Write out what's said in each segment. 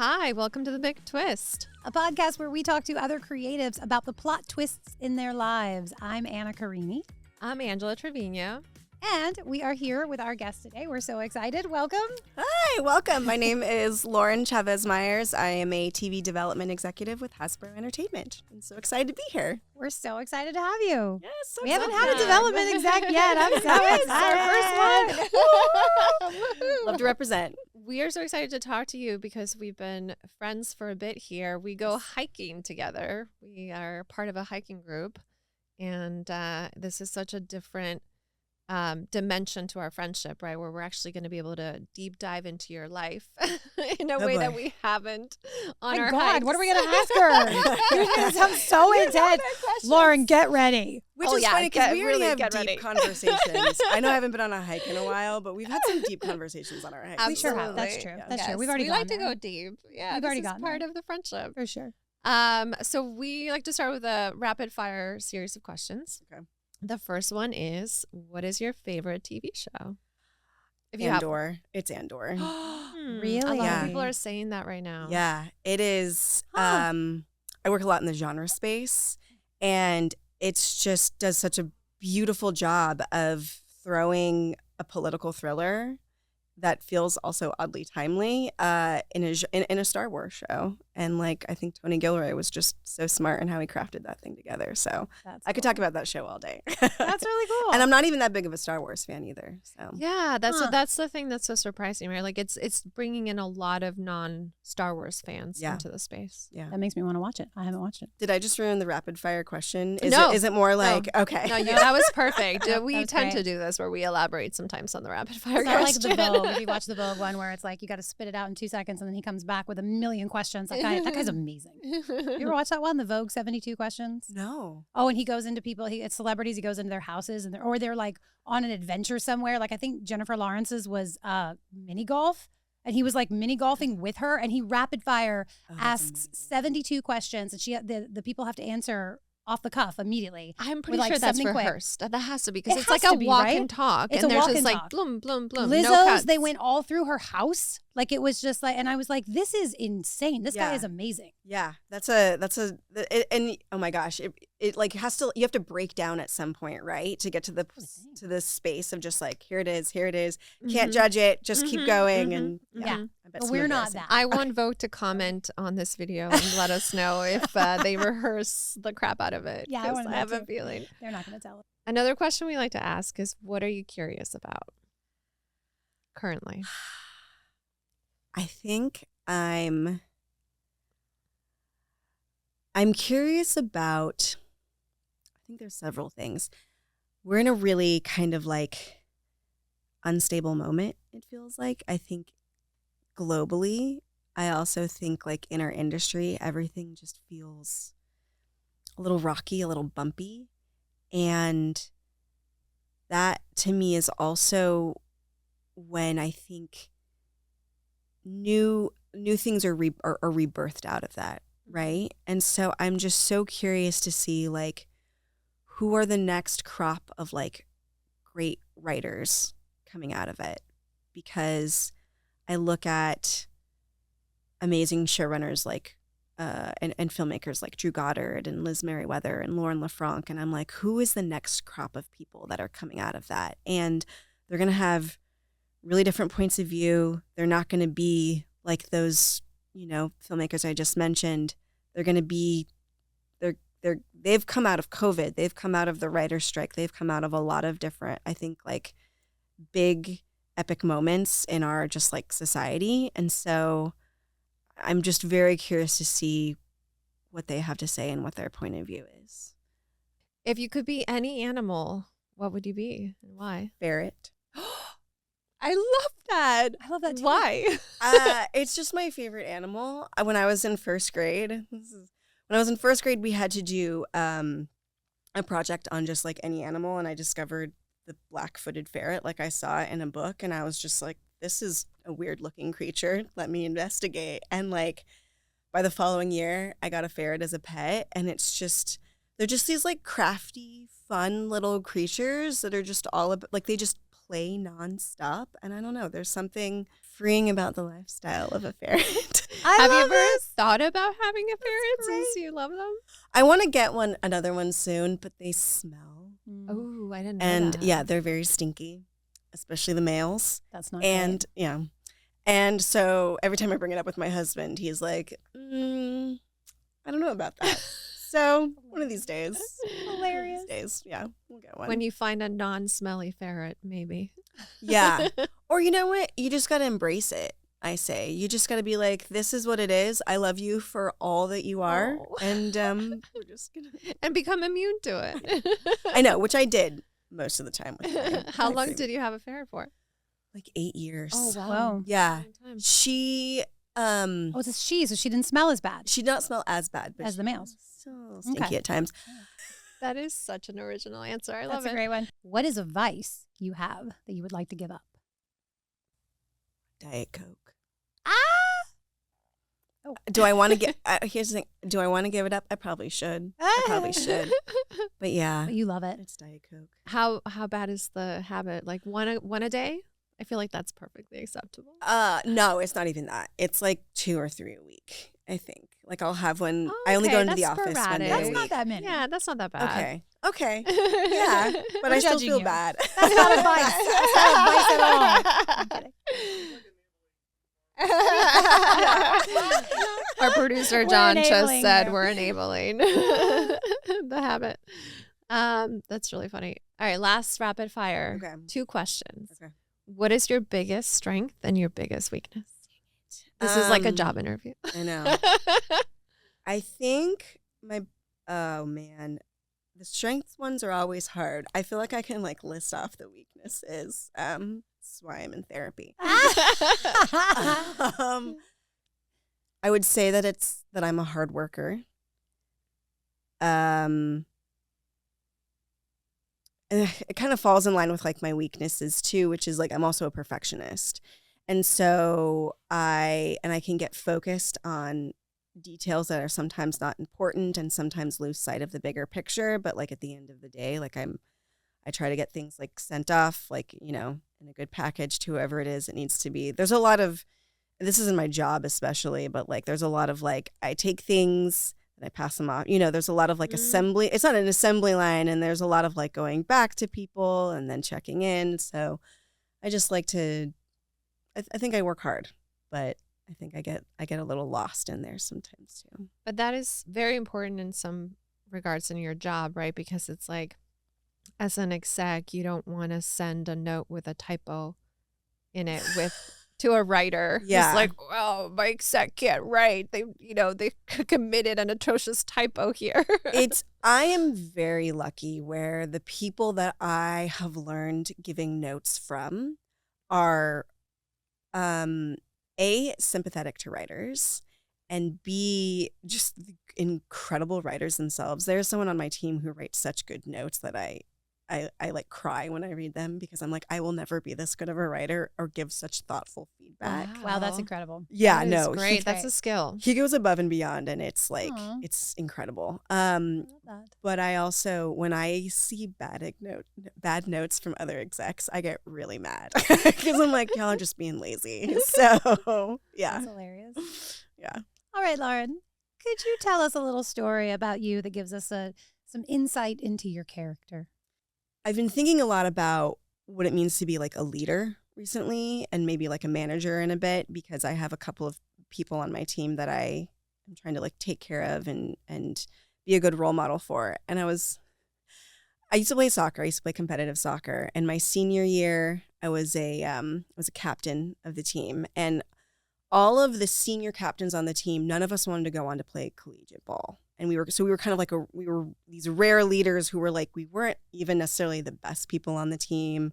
Hi, welcome to The Big Twist. A podcast where we talk to other creatives about the plot twists in their lives. I'm Anna Carini. I'm Angela Trevino. And we are here with our guest today. We're so excited. Welcome. Hi, welcome. My name is Lauren Chavez-Myers. I am a TV development executive with Hasbro Entertainment. I'm so excited to be here. We're so excited to have you. Yes, so We haven't excited. had a development exec yet. I'm so excited. It's our first one. Love to represent. We are so excited to talk to you because we've been friends for a bit here. We go hiking together. We are part of a hiking group. And this is such a different dimension to our friendship, right? Where we're actually going to be able to deep dive into your life in a way that we haven't on our God, hikes. what are we going to ask her? You're going to sound so intense. Lauren, get ready. Which is funny because we already have deep ready. conversations. I know I haven't been on a hike in a while, but we've had some deep conversations on our hikes. We sure have. Absolutely. That's true. Yeah. That's true. Yes, We've already we gone like to there. go deep. Yeah, We've this already is gotten part there. of the friendship. For sure. So we like to start with a rapid fire series of questions. Okay. The first one is, what is your favorite TV show? If ANDOR. It's ANDOR. Really? A lot Yeah. of people are saying that right now. Yeah, it is. Huh. I work a lot in the genre space, and it's just does such a beautiful job of throwing a political thriller that feels also oddly timely in a Star Wars show. And like, I think Tony Gilroy was just so smart in how he crafted that thing together. So That's I could talk about that show all day. That's really cool. And I'm not even that big of a Star Wars fan either. So Yeah, Huh. that's the thing that's so surprising, right? Like it's bringing in a lot of non-Star Wars fans Yeah. into the space. yeah. That makes me want to watch it. I haven't watched it. Did I just ruin the rapid fire question? Is No. it more like, okay. No, that was perfect. That We was tend to great. do this where we elaborate sometimes on the rapid fire It's not like question. the Vogue. If you watch the Vogue one where it's like you got to spit it out in 2 seconds and then he comes back with a million questions. That guy's amazing. You ever watch that one, the Vogue 72 questions? No. Oh, and he goes into people, it's celebrities, he goes into their houses or they're like on an adventure somewhere. Like I think Jennifer Lawrence's was mini golf. And he was like mini golfing with her and he rapid fire Oh, that's asks amazing. 72 questions and the people have to answer off the cuff immediately. I'm pretty like, sure that's something quick. rehearsed. That has to be because It it's has like to a be, walk right? and talk. It's and a there's walk just and like talk. bloom, bloom, bloom. Lizzo's, no cuts. they went all through her house. Like it was just like, and I was like, this is insane. This guy Yeah. is amazing. Yeah, and oh my gosh, it like you have to break down at some point, right? To get to the space of just like, here it is. Can't Mhm. judge it, just keep going. mhm, And Yeah. I bet But some we're not embarrassing. that. I want Vogue to comment on this video and let us know if they rehearse the crap out of it. Yeah, I 'cause wanna I know have a too. feeling. They're not going to tell us. Another question we like to ask is, what are you curious about currently? I think I'm curious about, I think there's several things. We're in a really kind of like unstable moment, it feels like. I think globally, I also think like in our industry, everything just feels a little rocky, a little bumpy. And that to me is also when I think new things are rebirthed out of that, right? And so I'm just so curious to see like who are the next crop of like great writers coming out of it, because I look at amazing showrunners like and filmmakers like Drew Goddard and Liz Meriwether and Lauren LaFranc, and I'm like, who is the next crop of people that are coming out of that? And they're gonna have really different points of view. They're not going to be like those, filmmakers I just mentioned. They're going to be, they've come out of COVID. They've come out of the writer's strike. They've come out of a lot of different, I think, like big epic moments in our just like society. And so I'm just very curious to see what they have to say and what their point of view is. If you could be any animal, what would you be and why? Ferret. I love that. I love that too. Why? It's just my favorite animal. When I was in first grade, we had to do a project on just like any animal, and I discovered the black-footed ferret. Like I saw it in a book, and I was just like, "This is a weird-looking creature. Let me investigate." And like by the following year, I got a ferret as a pet, and they're just these like crafty, fun little creatures that are just all about, like they just play nonstop. And I don't know, there's something freeing about the lifestyle of a ferret. Have you ever thought about having a ferret since you love them? I want to get another one soon, but they smell. Oh, I didn't know And that. yeah, they're very stinky, especially the males. That's not And great. yeah. And so every time I bring it up with my husband, he's like, I don't know about that. So one of these days. Hilarious. Yeah, we'll get one. When you find a non-smelly ferret, maybe. Yeah. Or you know what? You just got to embrace it, I say. You just got to be like, this is what it is. I love you for all that you are. Oh. And we're just going to. And become immune to it. I know, which I did most of the time. With my How long did you have a ferret for? Like 8 years. Oh, wow. Wow. Yeah. Long time. She, Oh, it's a she, so she didn't smell as bad she did not smell as bad. But as the males. still stinky Okay. at times. That is such an original answer. I love That's a it. great one. What is a vice you have that you would like to give up? Diet Coke. Oh. Do I want to get, here's the thing. Do I want to give it up? I probably should. I probably should. But yeah, But you love it. it's Diet Coke. How bad is the habit? Like one a day? I feel like that's perfectly acceptable. No, it's not even that. It's like 2 or 3 a week, I think. Like I'll have one. Oh, I only go okay, into the that's office one sporadic. day a That's week. not that many. Yeah, that's not that bad. Okay. Yeah. But We're I still judging feel you. bad. That's not a vice. That's not a vice at all. I'm kidding. Our producer We're John just enabling said you. we're enabling the habit. That's really funny. All right, last rapid fire. Okay. 2 questions. Okay. What is your biggest strength and your biggest weakness? This is like a Um, job interview. I know. I think oh man, the strengths ones are always hard. I feel like I can like list off the weaknesses. That's why I'm in therapy. I would say that I'm a hard worker. It kind of falls in line with like my weaknesses too, which is like I'm also a perfectionist. And so I can get focused on details that are sometimes not important and sometimes lose sight of the bigger picture. But like at the end of the day, like I try to get things like sent off, like, you know, in a good package to whoever it is it needs to be. There's a lot of, this isn't my job especially, but like there's a lot of like, I take things and I pass them off. You know, there's a lot of like assembly. It's not an assembly line, and there's a lot of like going back to people and then checking in. So I just like to, I think I work hard, but I think I get a little lost in there sometimes too. But that is very important in some regards in your job, right? Because it's like, as an exec, you don't want to send a note with a typo in it to a writer. Yeah. It's like, well, my exec can't write. They committed an atrocious typo here. I am very lucky where the people that I have learned giving notes from are A, sympathetic to writers, and B, just incredible writers themselves. There's someone on my team who writes such good notes that I like cry when I read them, because I'm like, I will never be this good of a writer or give such thoughtful feedback. Wow, that's incredible. Yeah, That is no, great. That's a skill. he goes above and beyond, and it's like, Aw. it's incredible. I love that. But I also, when I see bad notes from other execs, I get really mad because I'm like, y'all are just being lazy. So yeah, That's hilarious. yeah. All right, Lauren, could you tell us a little story about you that gives us some insight into your character? I've been thinking a lot about what it means to be like a leader recently, and maybe like a manager in a bit, because I have a couple of people on my team that I am trying to like take care of and be a good role model for. And I used to play soccer. I used to play competitive soccer. And my senior year, I was a captain of the team. And all of the senior captains on the team, none of us wanted to go on to play collegiate ball. And we were kind of like we were these rare leaders who were like, we weren't even necessarily the best people on the team.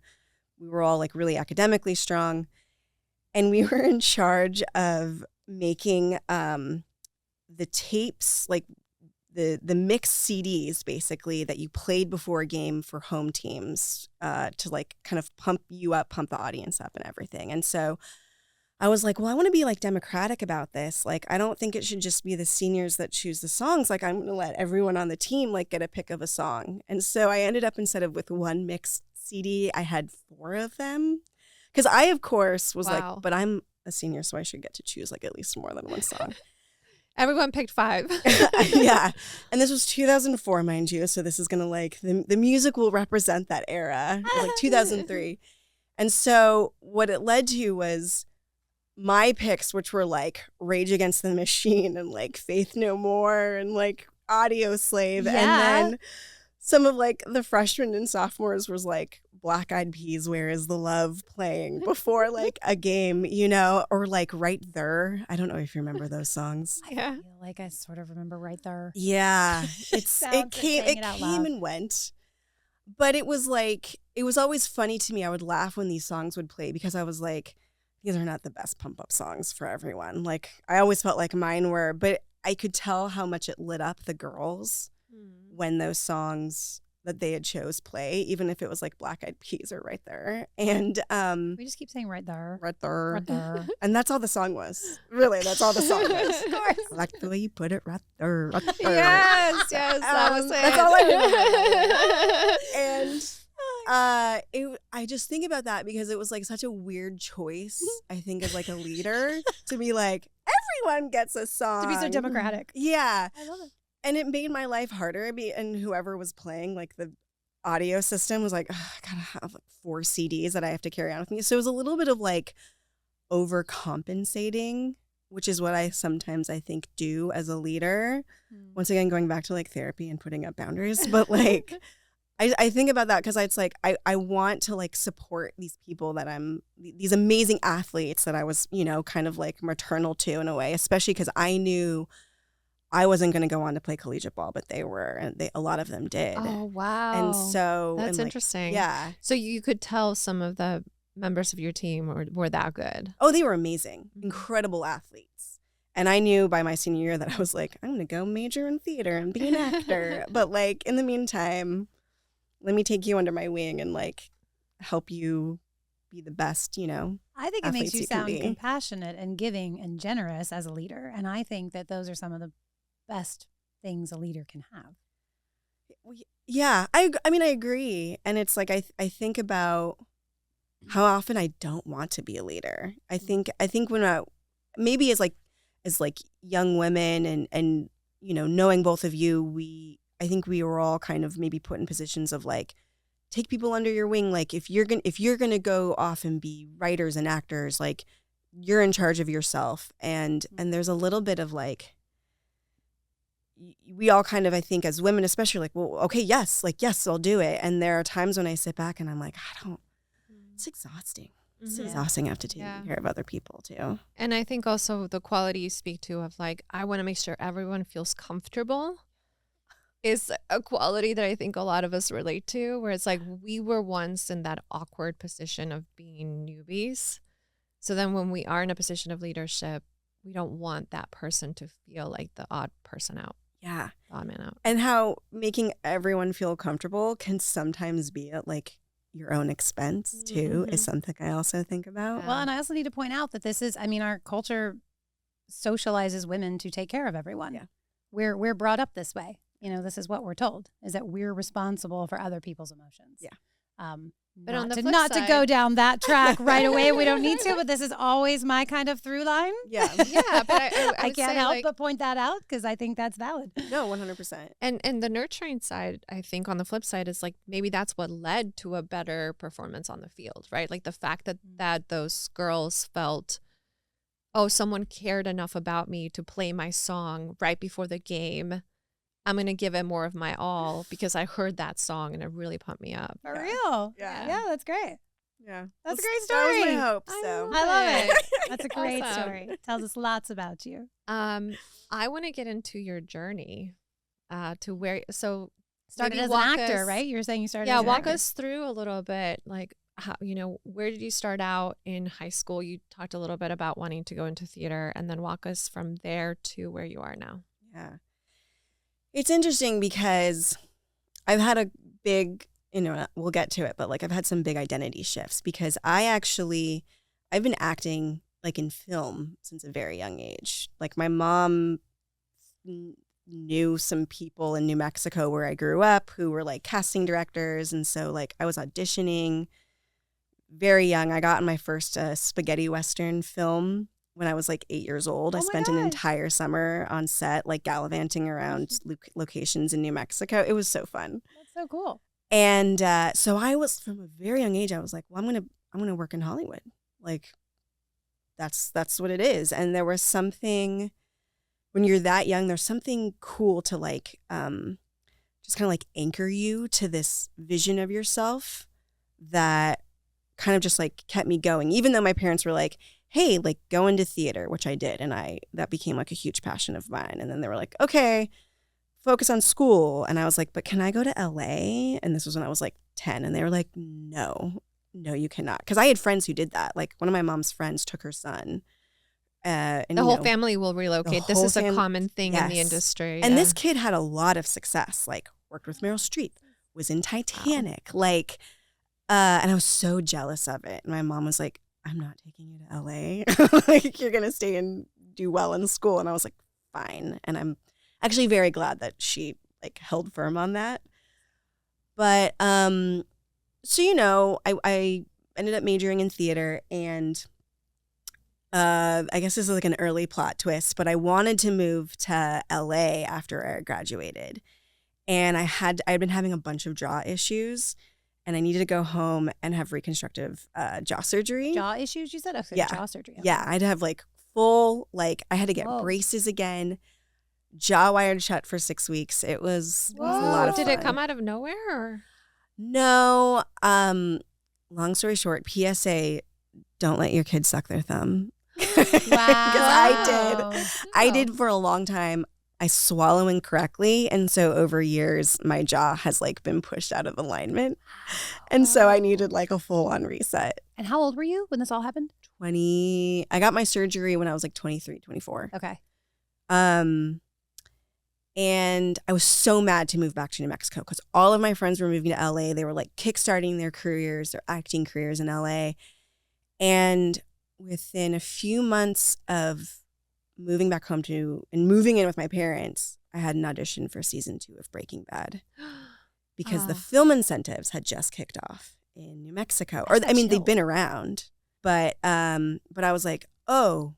We were all like really academically strong. And we were in charge of making the tapes, like the mixed CDs basically that you played before a game for home teams to like kind of pump you up, pump the audience up and everything. And so I was like, well, I want to be like democratic about this. Like, I don't think it should just be the seniors that choose the songs. Like, I'm going to let everyone on the team like get a pick of a song. And so I ended up, instead of with one mixed CD, I had 4 of them. Because I, of course, was Wow. like, but I'm a senior, so I should get to choose like at least more than one song. Everyone picked 5. Yeah. And this was 2004, mind you. So this is going to like, the music will represent that era, like 2003. And so what it led to was my picks, which were like Rage Against the Machine and like Faith No More and like Audio Slave. Yeah. And then some of like the freshmen and sophomores was like Black Eyed Peas, Where Is the Love playing before like a game, you know, or like Right There. I don't know if you remember those songs. Yeah. I feel like I sort of remember Right There. Yeah. It Sounds came like saying it out loud. and went. But it was like, it was always funny to me. I would laugh when these songs would play because I was like, these are not the best pump up songs for everyone. Like I always felt like mine were, but I could tell how much it lit up the girls when those songs that they had chose play, even if it was like Black Eyed Peas or Right There. And We just keep saying Right There. Right There. Right There. And that's all the song was. Really, that's all the song was. Of course. I like the way you put it, right there. Right there. Yes, that was it. That's all I remember. And I just think about that because it was like such a weird choice, I think, as like a leader to be like, everyone gets a song. To be so democratic. Yeah. I love it. And it made my life harder. And whoever was playing, like the audio system was like, I gotta have like 4 CDs that I have to carry on with me. So it was a little bit of like overcompensating, which is what I sometimes I think do as a leader. Once again, going back to like therapy and putting up boundaries. But like, I think about that because it's like, I want to like support these people that these amazing athletes that I was, you know, kind of like maternal to in a way, especially because I knew I wasn't going to go on to play collegiate ball, but they were, and a lot of them did. Oh, wow. And so that's like, interesting. Yeah. So you could tell some of the members of your team were that good. Oh, they were amazing, incredible athletes. And I knew by my senior year that I was like, I'm going to go major in theater and be an actor. But like in the meantime, let me take you under my wing and like help you be the best, you know. I think it makes athletes you you can sound be. compassionate and giving and generous as a leader. And I think that those are some of the best things a leader can have. Yeah, I mean, I agree. And it's like, I think about how often I don't want to be a leader. I think when maybe as young women and, you know, knowing both of you, I think we were all kind of maybe put in positions of like, take people under your wing. Like if you're going to go off and be writers and actors, like you're in charge of yourself. And there's a little bit of like, we all kind of, I think as women, especially like, well, okay, yes, I'll do it. And there are times when I sit back and I'm like, it's exhausting. It's exhausting to have to take care of other people too. And I think also the quality you speak to of like, I want to make sure everyone feels comfortable is a quality that I think a lot of us relate to, where it's like we were once in that awkward position of being newbies. So then when we are in a position of leadership, we don't want that person to feel like the odd person out. Yeah. The odd man out. And how making everyone feel comfortable can sometimes be at like your own expense too, is something I also think about. Well, and I also need to point out that this is, I mean, our culture socializes women to take care of everyone. Yeah. We're brought up this way. You know, this is what we're told, is that we're responsible for other people's emotions. Yeah. But on the flip not side, to go down that track right away. We don't need to, but this is always my kind of through line. Yeah. yeah, but I I would can't say, help like, but point that out because I think that's valid. No, 100%. And the nurturing side, I think on the flip side is like maybe that's what led to a better performance on the field, right? Like the fact that those girls felt, oh, someone cared enough about me to play my song right before the game. I'm going to give it more of my all because I heard that song and it really pumped me up. For real. Yeah. Yeah, that's great. Yeah. That's a great That was story. my hope. I So I love it. it. That's a great Awesome. story. It tells us lots about you. I want to get into your journey to where, so Started maybe as an walk actor, us- right? You were saying you started Yeah, as an walk actor. us through a little bit, like how, you know, where did you start out in high school? You talked a little bit about wanting to go into theater, and then walk us from there to where you are now. yeah. It's interesting because I've had a big, you know, we'll get to it, but like I've had some big identity shifts because I've been acting like in film since a very young age. Like my mom knew some people in New Mexico where I grew up who were like casting directors. And so like I was auditioning very young. I got in my first spaghetti Western film when I was like 8 years old. I spent an entire summer on set, like gallivanting around locations in New Mexico. It was so fun. That's so cool. And so I was, from a very young age, I was like, well, I'm gonna work in Hollywood. Like, that's what it is. And there was something, when you're that young, there's something cool to like, just kind of like anchor you to this vision of yourself that kind of just like kept me going. Even though my parents were like, hey, like go into theater, which I did. And that became like a huge passion of mine. And then they were like, okay, focus on school. And I was like, but can I go to LA? And this was when I was like 10. And they were like, no, you cannot. Because I had friends who did that. Like one of my mom's friends took her son. And the whole family will relocate. This is a common thing in the industry. And this kid had a lot of success, like worked with Meryl Streep, was in Titanic, like, and I was so jealous of it. And my mom was like, I'm not taking you to LA. Like, you're going to stay and do well in school. And I was like, fine. And I'm actually very glad that she like held firm on that. But, so, you know, I ended up majoring in theater, and I guess this is like an early plot twist, but I wanted to move to LA after I graduated. And I'd been having a bunch of jaw issues, and I needed to go home and have reconstructive jaw surgery. Jaw issues, you said? Okay, yeah. Jaw surgery. Okay. Yeah, I'd have like full, like I had to get braces again, jaw wired shut for 6 weeks. It was a lot of fun. Did it come out of nowhere? Or? No. Long story short, PSA, don't let your kids suck their thumb. Wow. Because I did for a long time. I swallow incorrectly, and so over years my jaw has like been pushed out of alignment, and so I needed like a full-on reset. And how old were you when this all happened? 20. I got my surgery when I was like 23, 24. Okay. And I was so mad to move back to New Mexico because all of my friends were moving to LA. They were like kickstarting their careers, their acting careers in LA, and within a few months of moving back home and moving in with my parents, I had an audition for season 2 of Breaking Bad because the film incentives had just kicked off in New Mexico. They've been around, but I was like, oh,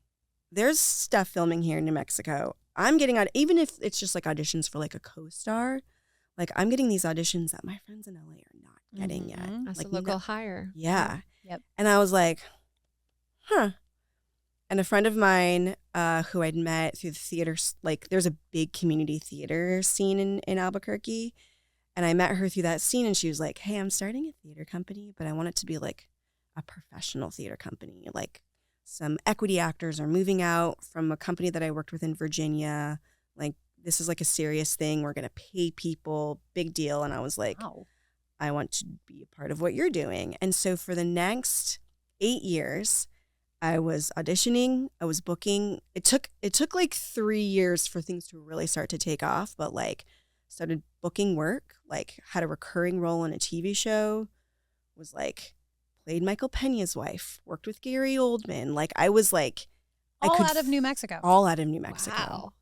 there's stuff filming here in New Mexico. I'm getting out, even if it's just like auditions for like a co-star, like I'm getting these auditions that my friends in LA are not getting yet. As like a local hire. Yeah. Yep. And I was like, huh. And a friend of mine who I'd met through the theater, like there's a big community theater scene in Albuquerque. And I met her through that scene, and she was like, hey, I'm starting a theater company, but I want it to be like a professional theater company. Like some equity actors are moving out from a company that I worked with in Virginia. Like this is like a serious thing. We're going to pay people, big deal. And I was like, wow. I want to be a part of what you're doing. And so for the next 8 years, I was auditioning, I was booking. It took like 3 years for things to really start to take off, but like started booking work, like had a recurring role in a TV show, was like played Michael Peña's wife, worked with Gary Oldman. Like I was like all out of New Mexico. All out of New Mexico. Wow.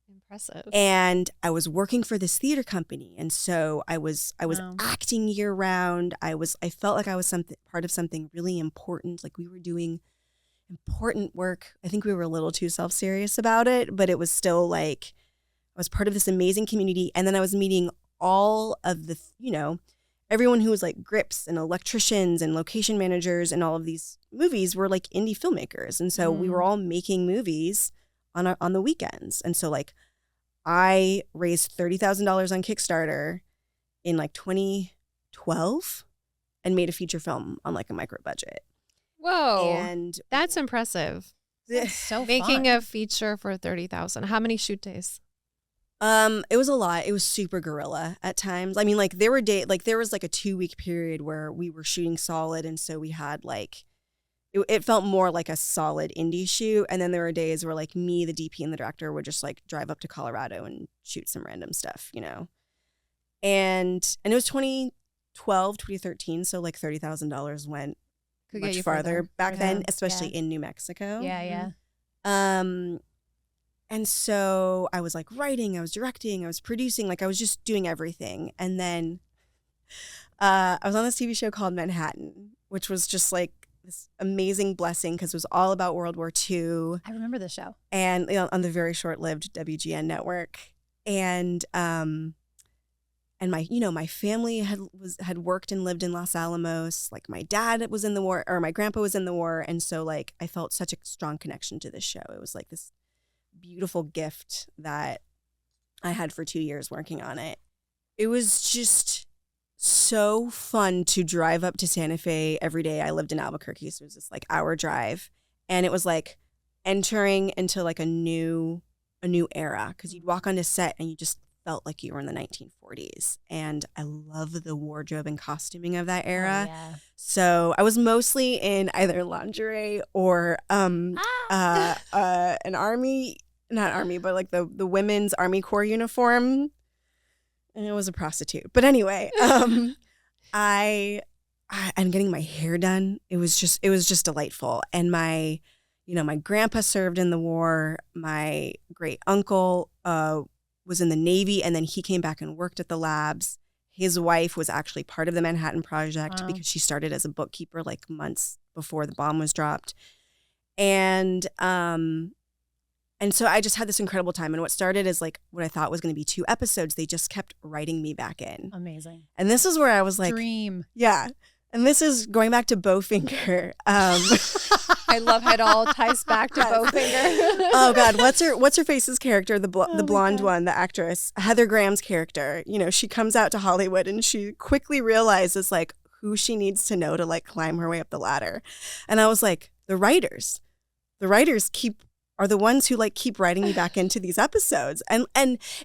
Impressive. And I was working for this theater company, and so I was acting year round. I felt like I was part of something really important. Like we were doing important work. I think we were a little too self-serious about it, but it was still like I was part of this amazing community. And then I was meeting all of the, everyone who was like grips and electricians and location managers, and all of these movies were like indie filmmakers. And so we were all making movies on the weekends. And so like I raised $30,000 on Kickstarter in like 2012 and made a feeture film on like a micro budget. Whoa. And that's impressive. That's so Making fun. a feature for 30,000. How many shoot days? It was a lot. It was super guerrilla at times. I mean, like there were there was like a 2-week period where we were shooting solid, and so we had like it felt more like a solid indie shoot. And then there were days where like me, the DP, and the director would just like drive up to Colorado and shoot some random stuff, And it was 2012, 2013, so like $30,000 went much farther back then, especially in New Mexico. Yeah. And so I was like writing, I was directing, I was producing, like I was just doing everything. And then I was on this TV show called Manhattan, which was just like this amazing blessing because it was all about World War II. I remember the show. And on the very short-lived WGN network. And my family had worked and lived in Los Alamos. Like my dad was in the war, or my grandpa was in the war. And so like I felt such a strong connection to this show. It was like this beautiful gift that I had for 2 years working on it. It was just so fun to drive up to Santa Fe every day. I lived in Albuquerque, so it was this like hour drive. And it was like entering into like a new era, because you'd walk onto set and you just felt like you were in the 1940s. And I love the wardrobe and costuming of that era. Oh, yeah. So I was mostly in either lingerie or an army, not army, but like the women's Army Corps uniform. And it was a prostitute. But anyway, I'm getting my hair done. It was just delightful. And my grandpa served in the war. My great uncle was in the Navy, and then he came back and worked at the labs. His wife was actually part of the Manhattan Project because she started as a bookkeeper like months before the bomb was dropped. And so I just had this incredible time. And what started as like what I thought was going to be 2 episodes, they just kept writing me back in. Amazing. And this is where I was like, dream. Yeah. And this is going back to BOWFINGER. I love how it all ties back to BOWFINGER. Oh God, what's her face's character? The blonde one, the actress, Heather Graham's character. You know, she comes out to Hollywood and she quickly realizes like who she needs to know to like climb her way up the ladder. And I was like, the writers are the ones who like keep writing me back into these episodes. And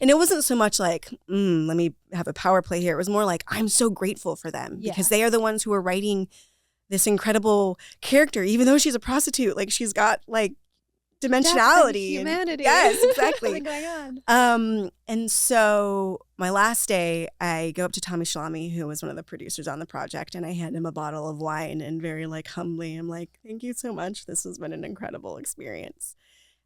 it wasn't so much like, let me have a power play here. It was more like, I'm so grateful for them because they are the ones who are writing this incredible character, even though she's a prostitute. Like she's got like dimensionality, humanity. Yes, exactly. What's going on? And so my last day, I go up to Tommy Shalami, who was one of the producers on the project, and I hand him a bottle of wine and very like humbly, I'm like, thank you so much. This has been an incredible experience.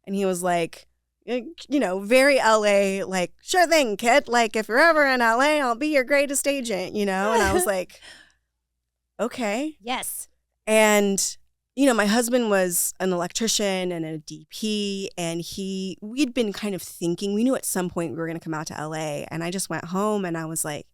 And he was like, very LA, like, sure thing, kid. Like, if you're ever in LA, I'll be your greatest agent, And I was like, okay. Yes. And, my husband was an electrician and a DP, and we'd been kind of thinking, we knew at some point we were going to come out to LA. And I just went home and I was like,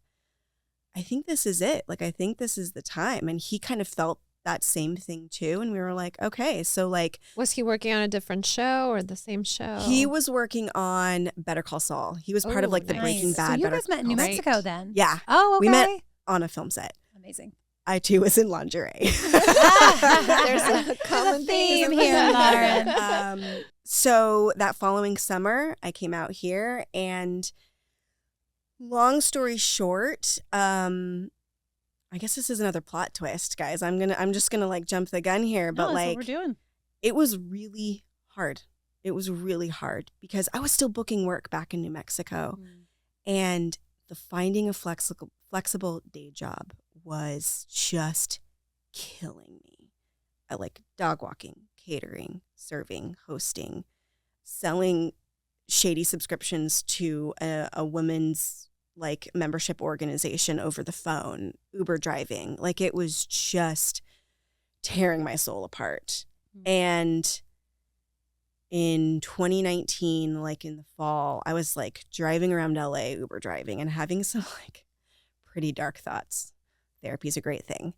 I think this is it. Like, I think this is the time. And he kind of felt that same thing too, and we were like, okay, so like, was he working on a different show or the same show? He was working on Better Call Saul. He was part of like the Breaking Bad. So you Better guys met in New Call Mexico Saul. then? Yeah. Oh, okay. We met on a film set. Amazing. I too was in lingerie. There's a common theme here, Lauren. So that following summer, I came out here, and long story short, I guess this is another plot twist, guys. I'm just gonna like jump the gun here, but that's like what we're doing. It was really hard. It was really hard because I was still booking work back in New Mexico, and the finding a flexible day job was just killing me. I like dog walking, catering, serving, hosting, selling shady subscriptions to a women's like membership organization over the phone, Uber driving. Like it was just tearing my soul apart. And in 2019, like in the fall, I was like driving around LA, Uber driving, and having some like pretty dark thoughts. Therapy's a great thing.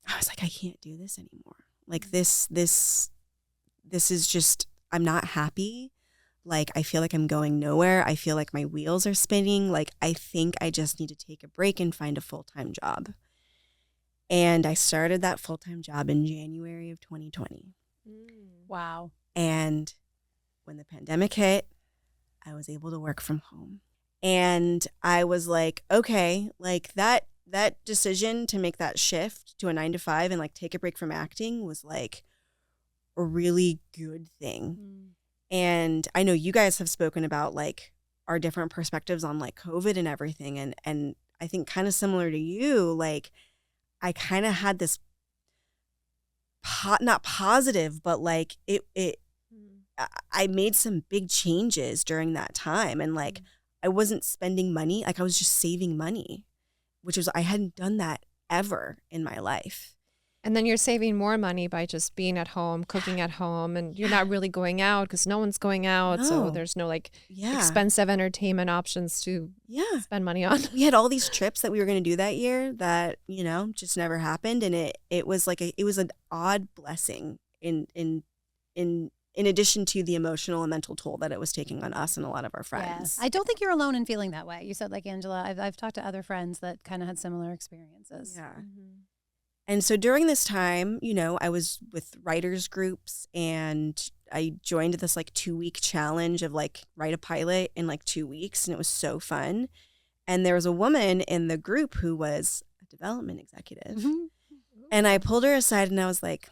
I was like, I can't do this anymore. Like this is just, I'm not happy. Like, I feel like I'm going nowhere. I feel like my wheels are spinning. Like, I think I just need to take a break and find a full-time job. And I started that full-time job in January of 2020. Wow. And when the pandemic hit, I was able to work from home. And I was like, okay, like that decision to make that shift to a 9-to-5 and like take a break from acting was like a really good thing. And I know you guys have spoken about like our different perspectives on like COVID and everything. And I think kind of similar to you, like I kind of had this not positive, but like I made some big changes during that time. And like I wasn't spending money, like I was just saving money, which was, I hadn't done that ever in my life. And then you're saving more money by just being at home, cooking at home, and you're not really going out because no one's going out. So there's no like expensive entertainment options to spend money on. We had all these trips that we were going to do that year that, just never happened. And it was like it was an odd blessing in addition to the emotional and mental toll that it was taking on us and a lot of our friends. I don't think you're alone in feeling that way. You said, like, Angela, I've talked to other friends that kind of had similar experiences. Yeah. Mm-hmm. And so during this time, I was with writers groups and I joined this like 2-week challenge of like write a pilot in like 2 weeks. And it was so fun. And there was a woman in the group who was a development executive. Mm-hmm. And I pulled her aside and I was like,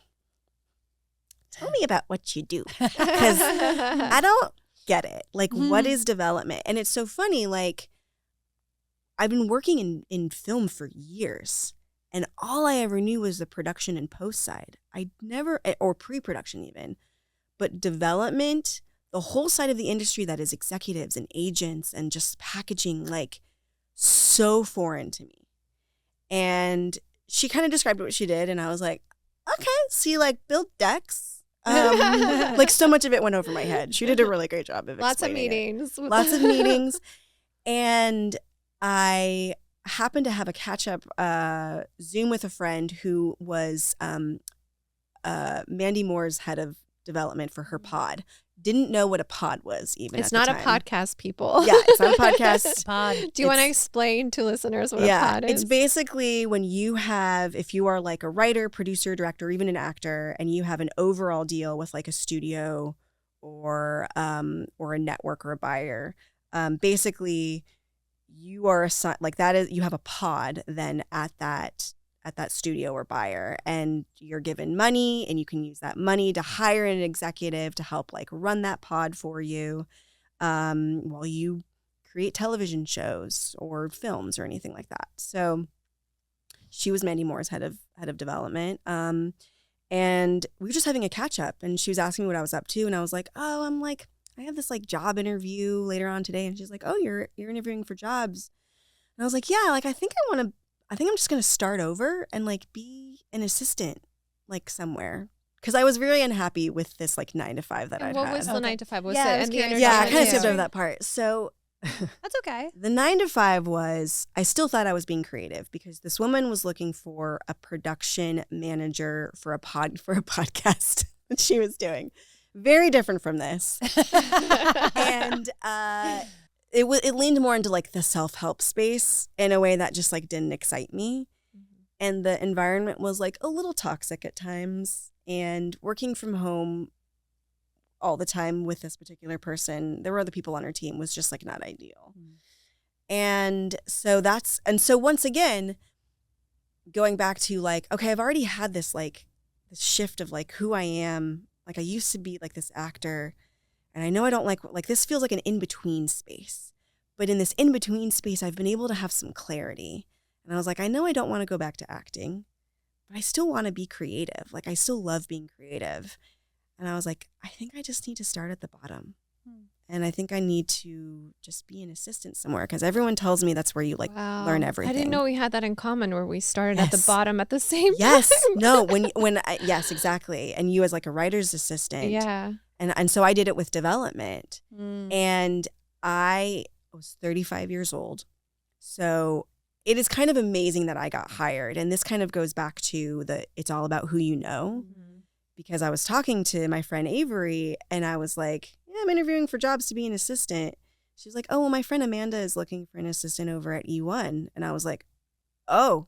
tell me about what you do. Because I don't get it. Like, what is development? And it's so funny. Like, I've been working in film for years. And all I ever knew was the production and post side. I never, or pre-production even, but development, the whole side of the industry that is executives and agents and just packaging, like so foreign to me. And she kind of described what she did. And I was like, okay, so you like build decks. Like so much of it went over my head. She did a really great job of explaining Lots of meetings. And I happened to have a catch-up Zoom with a friend who was Mandy Moore's head of development for her pod. Didn't know what a pod was even. It's not a podcast, people. Yeah, it's not a podcast. Pod. Do you want to explain to listeners what a pod is? It's basically when if you are like a writer, producer, director, or even an actor, and you have an overall deal with like a studio or a network or a buyer. Basically, you are assigned like that is you have a pod then at that studio or buyer, and you're given money and you can use that money to hire an executive to help like run that pod for you while you create television shows or films or anything like that. So she was Mandy Moore's head of development. And we were just having a catch up and she was asking me what I was up to. And I was like, oh, I'm like, I have this like job interview later on today. And she's like, oh, you're interviewing for jobs. And I was like, yeah, like I think I'm just going to start over and like be an assistant like somewhere. Because I was very unhappy with this like 9-to-5 that I'd had. What was the 9-to-5? Was it in the interview? Yeah, I kind of skipped over that part. So that's okay. The 9-to-5 was, I still thought I was being creative because this woman was looking for a production manager for a podcast that she was doing. Very different from this. And it leaned more into like the self-help space in a way that just like didn't excite me. Mm-hmm. And the environment was like a little toxic at times. And working from home all the time with this particular person, there were other people on her team, was just like not ideal. Mm-hmm. And so once again, going back to like, okay, I've already had this like this shift of like who I am. Like I used to be like this actor, and I know I don't like this feels like an in-between space. But in this in-between space, I've been able to have some clarity. And I was like, I know I don't want to go back to acting, but I still want to be creative. Like I still love being creative. And I was like, I think I just need to start at the bottom. And I think I need to just be an assistant somewhere because everyone tells me that's where you like learn everything. I didn't know we had that in common where we started at the bottom at the same time. Yes. No, yes, exactly. And you as like a writer's assistant. Yeah. And so I did it with development. And I was 35 years old. So it is kind of amazing that I got hired. And this kind of goes back to it's all about who you know. Mm-hmm. Because I was talking to my friend Avery and I was like, yeah, I'm interviewing for jobs to be an assistant. She's like, oh, well, my friend Amanda is looking for an assistant over at E1. And I was like, oh,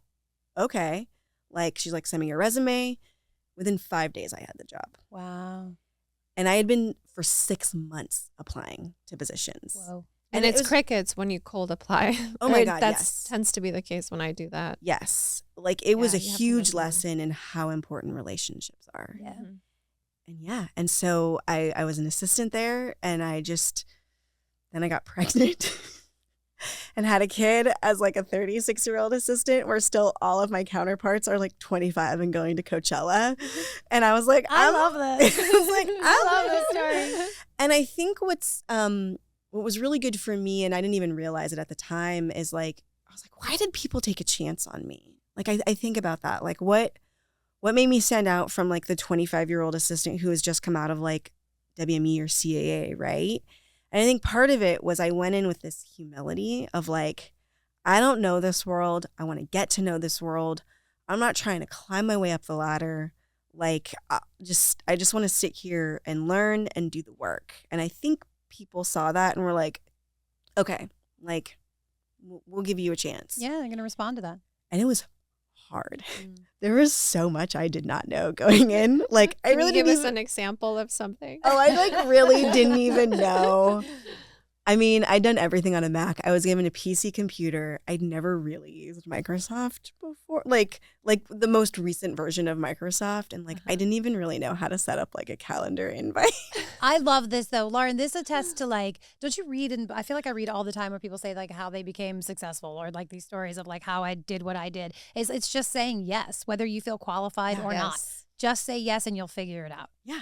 okay. Like, she's like, send me your resume. Within 5 days, I had the job. Wow. And I had been for 6 months applying to positions. Whoa. And it's crickets when you cold apply. Oh my God, that yes. tends to be the case when I do that. Yes. Like it was a huge lesson in how important relationships are. Yeah. And so I was an assistant there and then I got pregnant and had a kid as like a 36-year-old assistant where still all of my counterparts are like 25 and going to Coachella. And I was like, I love this. I love this story. And I think what was really good for me, and I didn't even realize it at the time, is like, I was like, why did people take a chance on me? Like, I think about that. Like, what what made me stand out from like the 25-year-old assistant who has just come out of like WME or CAA, right? And I think part of it was I went in with this humility of like, I don't know this world. I want to get to know this world. I'm not trying to climb my way up the ladder. Like, I just want to sit here and learn and do the work. And I think people saw that and were like, okay, like, we'll give you a chance. Yeah, they're going to respond to that. And it was hard. There was so much I did not know going in. Like, I really Can you didn't give us an example of something? Oh, I like really didn't even know. I mean, I'd done everything on a Mac. I was given a PC computer. I'd never really used Microsoft before, like the most recent version of Microsoft. And like, I didn't even really know how to set up like a calendar invite. I love this though, Lauren. This attests to like, don't you read? And I feel like I read all the time where people say like how they became successful or like these stories of like how I did what I did. It's just saying yes, whether you feel qualified or not. Just say yes and you'll figure it out. Yeah.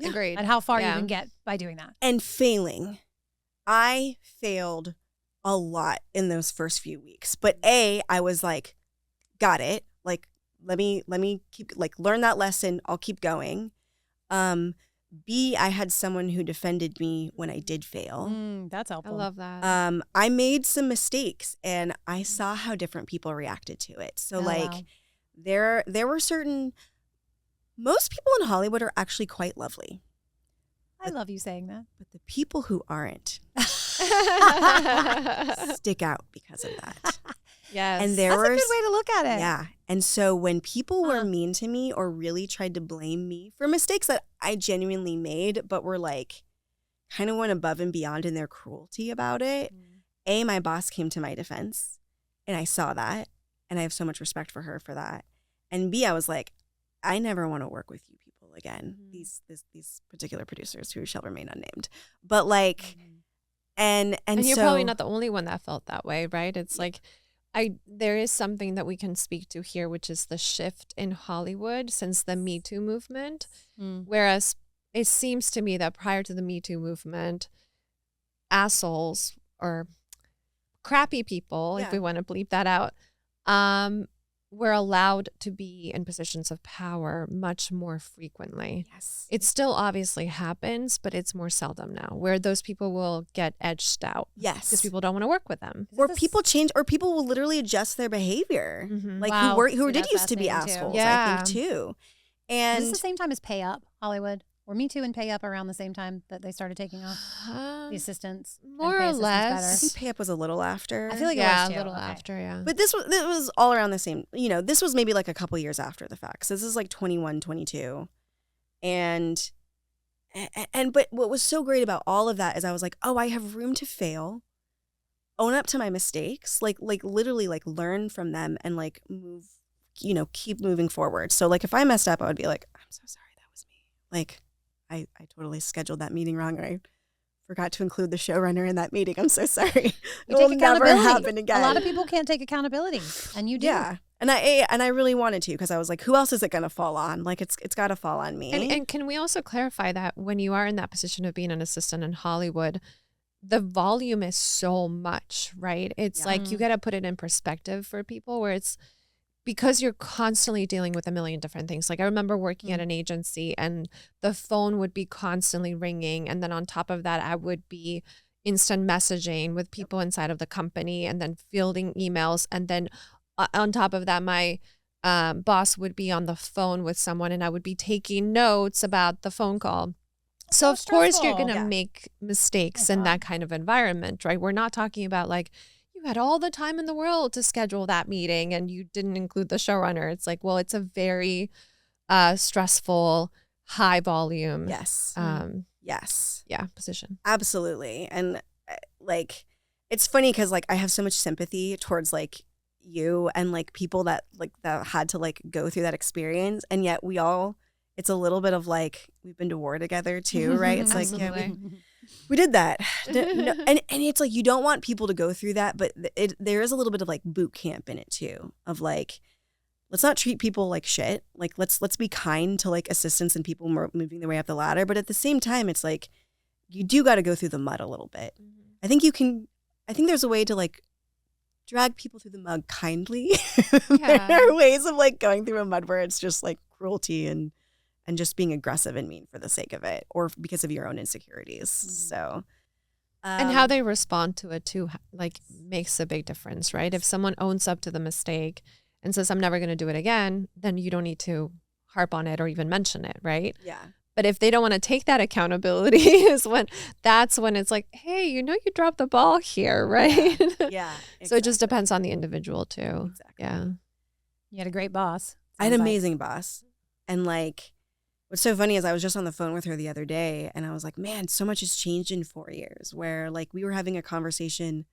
Agreed. And how far you can get by doing that. And failing. I failed a lot in those first few weeks. But I was like, got it. Like, let me keep like learn that lesson. I'll keep going. B, I had someone who defended me when I did fail. That's helpful. I love that. I made some mistakes and I saw how different people reacted to it. So there were certain, most people in Hollywood are actually quite lovely. I love you saying that. But the people who aren't stick out because of that. Yes. And That's a good way to look at it. Yeah. And so when people were mean to me or really tried to blame me for mistakes that I genuinely made, but were like kind of went above and beyond in their cruelty about it, A, my boss came to my defense and I saw that and I have so much respect for her for that. And B, I was like, I never want to work with you people again. These particular producers who shall remain unnamed. But like, and you're so, probably not the only one that felt that way, right? It's like, there is something that we can speak to here, which is the shift in Hollywood since the Me Too movement. Whereas it seems to me that prior to the Me Too movement, assholes or crappy people, if we want to bleep that out, were allowed to be in positions of power much more frequently. Yes. It still obviously happens, but it's more seldom now where those people will get edged out. Yes. Because people don't want to work with them. Or people change, or people will literally adjust their behavior. Like who did used to be assholes, I think, too. And is this the same time as Pay Up, Hollywood? Or Me Too and Pay Up around the same time that they started taking off the assistants? More or less. I think Pay Up was a little after. I feel like it was too. A little after, yeah. But this was all around the same, this was maybe like a couple years after the fact. So this is like 21, 22. And but what was so great about all of that is I was like, oh, I have room to fail, own up to my mistakes, like literally like learn from them and like move, keep moving forward. So like if I messed up, I would be like, I'm so sorry, that was me. Like I totally scheduled that meeting wrong. I forgot to include the showrunner in that meeting. I'm so sorry. It will never happen again. A lot of people can't take accountability, and you do. Yeah. And I really wanted to because I was like, who else is it going to fall on? Like, it's got to fall on me. And can we also clarify that when you are in that position of being an assistant in Hollywood, the volume is so much, right? It's like you got to put it in perspective for people where it's because you're constantly dealing with a million different things. Like I remember working at an agency and the phone would be constantly ringing. And then on top of that, I would be instant messaging with people inside of the company and then fielding emails. And then on top of that, my boss would be on the phone with someone and I would be taking notes about the phone call. So of course you're going to make mistakes in that kind of environment, right? We're not talking about like, you had all the time in the world to schedule that meeting and you didn't include the showrunner. It's like, well, it's a very stressful, high volume. Position. Absolutely. And like, it's funny because like I have so much sympathy towards like you and like people that had to like go through that experience. And yet it's a little bit of like, we've been to war together too, right? It's like, yeah, we did that. And it's like, you don't want people to go through that, but there is a little bit of like boot camp in it too, of like, let's not treat people like shit. Like, let's be kind to like assistants and people moving their way up the ladder. But at the same time, it's like, you do got to go through the mud a little bit. I think there's a way to like drag people through the mud kindly. Yeah. There are ways of like going through a mud where it's just like cruelty and just being aggressive and mean for the sake of it or because of your own insecurities. So And how they respond to it too, like makes a big difference, right? If someone owns up to the mistake and says, I'm never going to do it again, then you don't need to harp on it or even mention it, right? yeah. But if they don't want to take that accountability that's when it's like, hey, you dropped the ball here, right? Yeah. So it just exactly. depends on the individual too. Exactly. Yeah. You had a great boss. I had an sounds like. amazing boss. And like, what's so funny is I was just on the phone with her the other day and I was like, man, so much has changed in 4 years where like we were having a conversation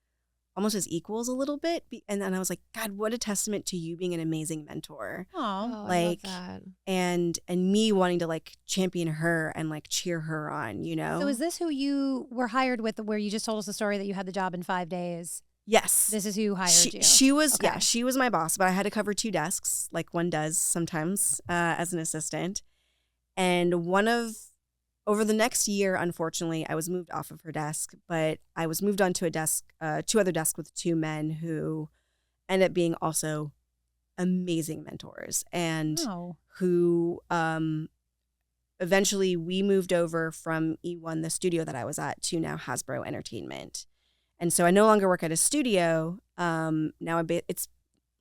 almost as equals a little bit. And then I was like, God, what a testament to you being an amazing mentor. Aw. Like, I love that. and me wanting to like champion her and like cheer her on, you know? So is this who you were hired with, where you just told us the story that you had the job in 5 days? Yes. This is who hired you. She was, Okay. yeah, she was my boss, but I had to cover 2 desks like one does sometimes as an assistant. And over the next year, unfortunately, I was moved off of her desk, but I was moved onto a desk, 2 other desks with 2 men who ended up being also amazing mentors and Oh. who eventually we moved over from E1, the studio that I was at, to now Hasbro Entertainment. And so I no longer work at a studio. Now it's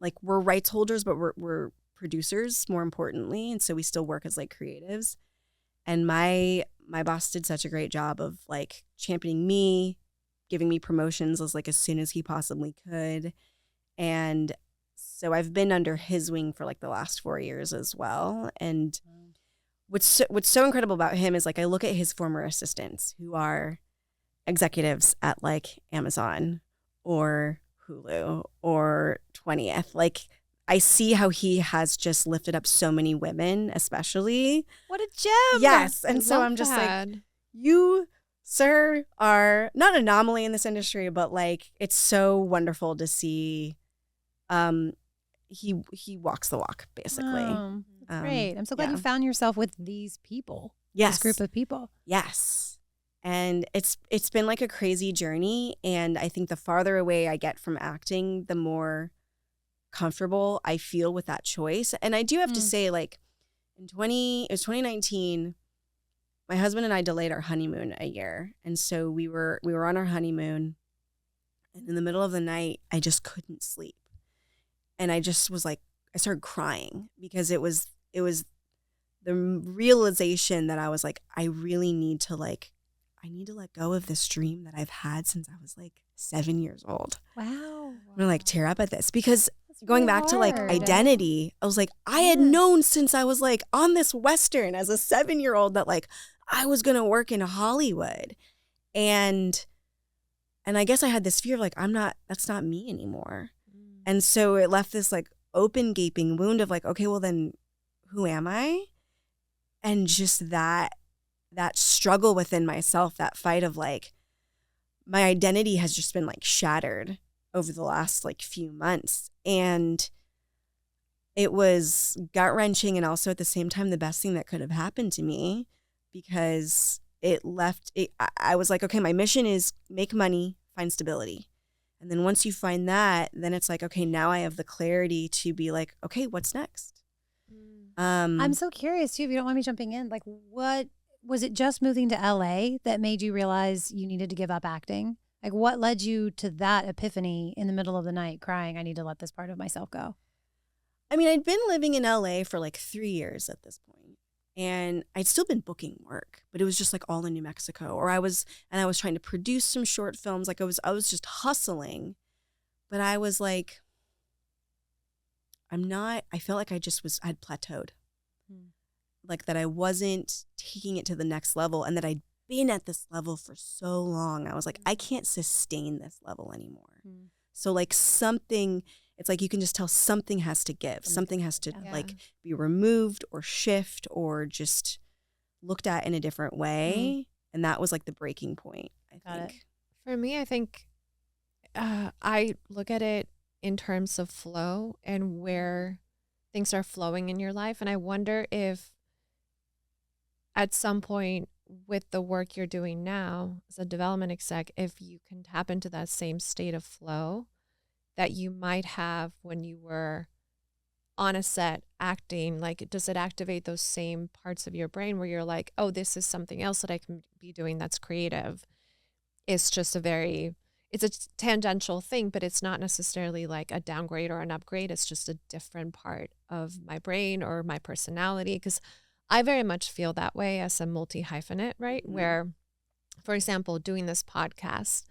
like we're rights holders, but we're producers more importantly. And so we still work as like creatives. And my boss did such a great job of like championing me, giving me promotions as soon as he possibly could. And so I've been under his wing for like the last 4 years as well. And what's so incredible about him is like I look at his former assistants who are executives at like Amazon or Hulu or 20th. Like I see how he has just lifted up so many women, especially. What a gem. Yes. I And so love I'm just that. like, you, sir, are not an anomaly in this industry, but like it's so wonderful to see he walks the walk, basically. Oh, that's great. I'm so glad yeah. you found yourself with these people. Yes. This group of people. Yes. And it's been like a crazy journey. And I think the farther away I get from acting, the more comfortable I feel with that choice. And I do have to say, like, it was 2019, my husband and I delayed our honeymoon a year. And so we were on our honeymoon, and in the middle of the night, I just couldn't sleep. And I just was like, I started crying because it was the realization that I was like, I really need to let go of this dream that I've had since I was like 7 years old. Wow. I'm gonna like tear up at this because That's going really back to like hard. identity, I was like, I had known since I was like on this Western as a 7-year-old that like I was gonna work in Hollywood. And I guess I had this fear of like, that's not me anymore. And so it left this like open gaping wound of like, okay, well then who am I? And just that struggle within myself, that fight of like, my identity has just been like shattered over the last like few months. And it was gut wrenching and also at the same time the best thing that could have happened to me because I was like, okay, my mission is make money, find stability. And then once you find that, then it's like, okay, now I have the clarity to be like, okay, what's next? I'm so curious too, if you don't mind me jumping in, like what was it just moving to LA that made you realize you needed to give up acting? Like what led you to that epiphany in the middle of the night crying, I need to let this part of myself go? I mean, I'd been living in LA for like 3 years at this point, and I'd still been booking work, but it was just like all in New Mexico. Or I was trying to produce some short films. Like I was just hustling, but I was like, I felt like I'd plateaued. Like that I wasn't taking it to the next level and that I'd been at this level for so long. I was like, I can't sustain this level anymore. So like it's like you can just tell something has to give. Something has to like be removed or shift or just looked at in a different way. And that was like the breaking point, I think. For me, I think I look at it in terms of flow and where things are flowing in your life. And I wonder if at some point with the work you're doing now as a development exec, if you can tap into that same state of flow that you might have when you were on a set acting? Like, does it activate those same parts of your brain where you're like, oh, this is something else that I can be doing that's creative? It's just it's a tangential thing, but it's not necessarily like a downgrade or an upgrade. It's just a different part of my brain or my personality. Because I very much feel that way as a multi-hyphenate, right? Mm-hmm. Where, for example, doing this podcast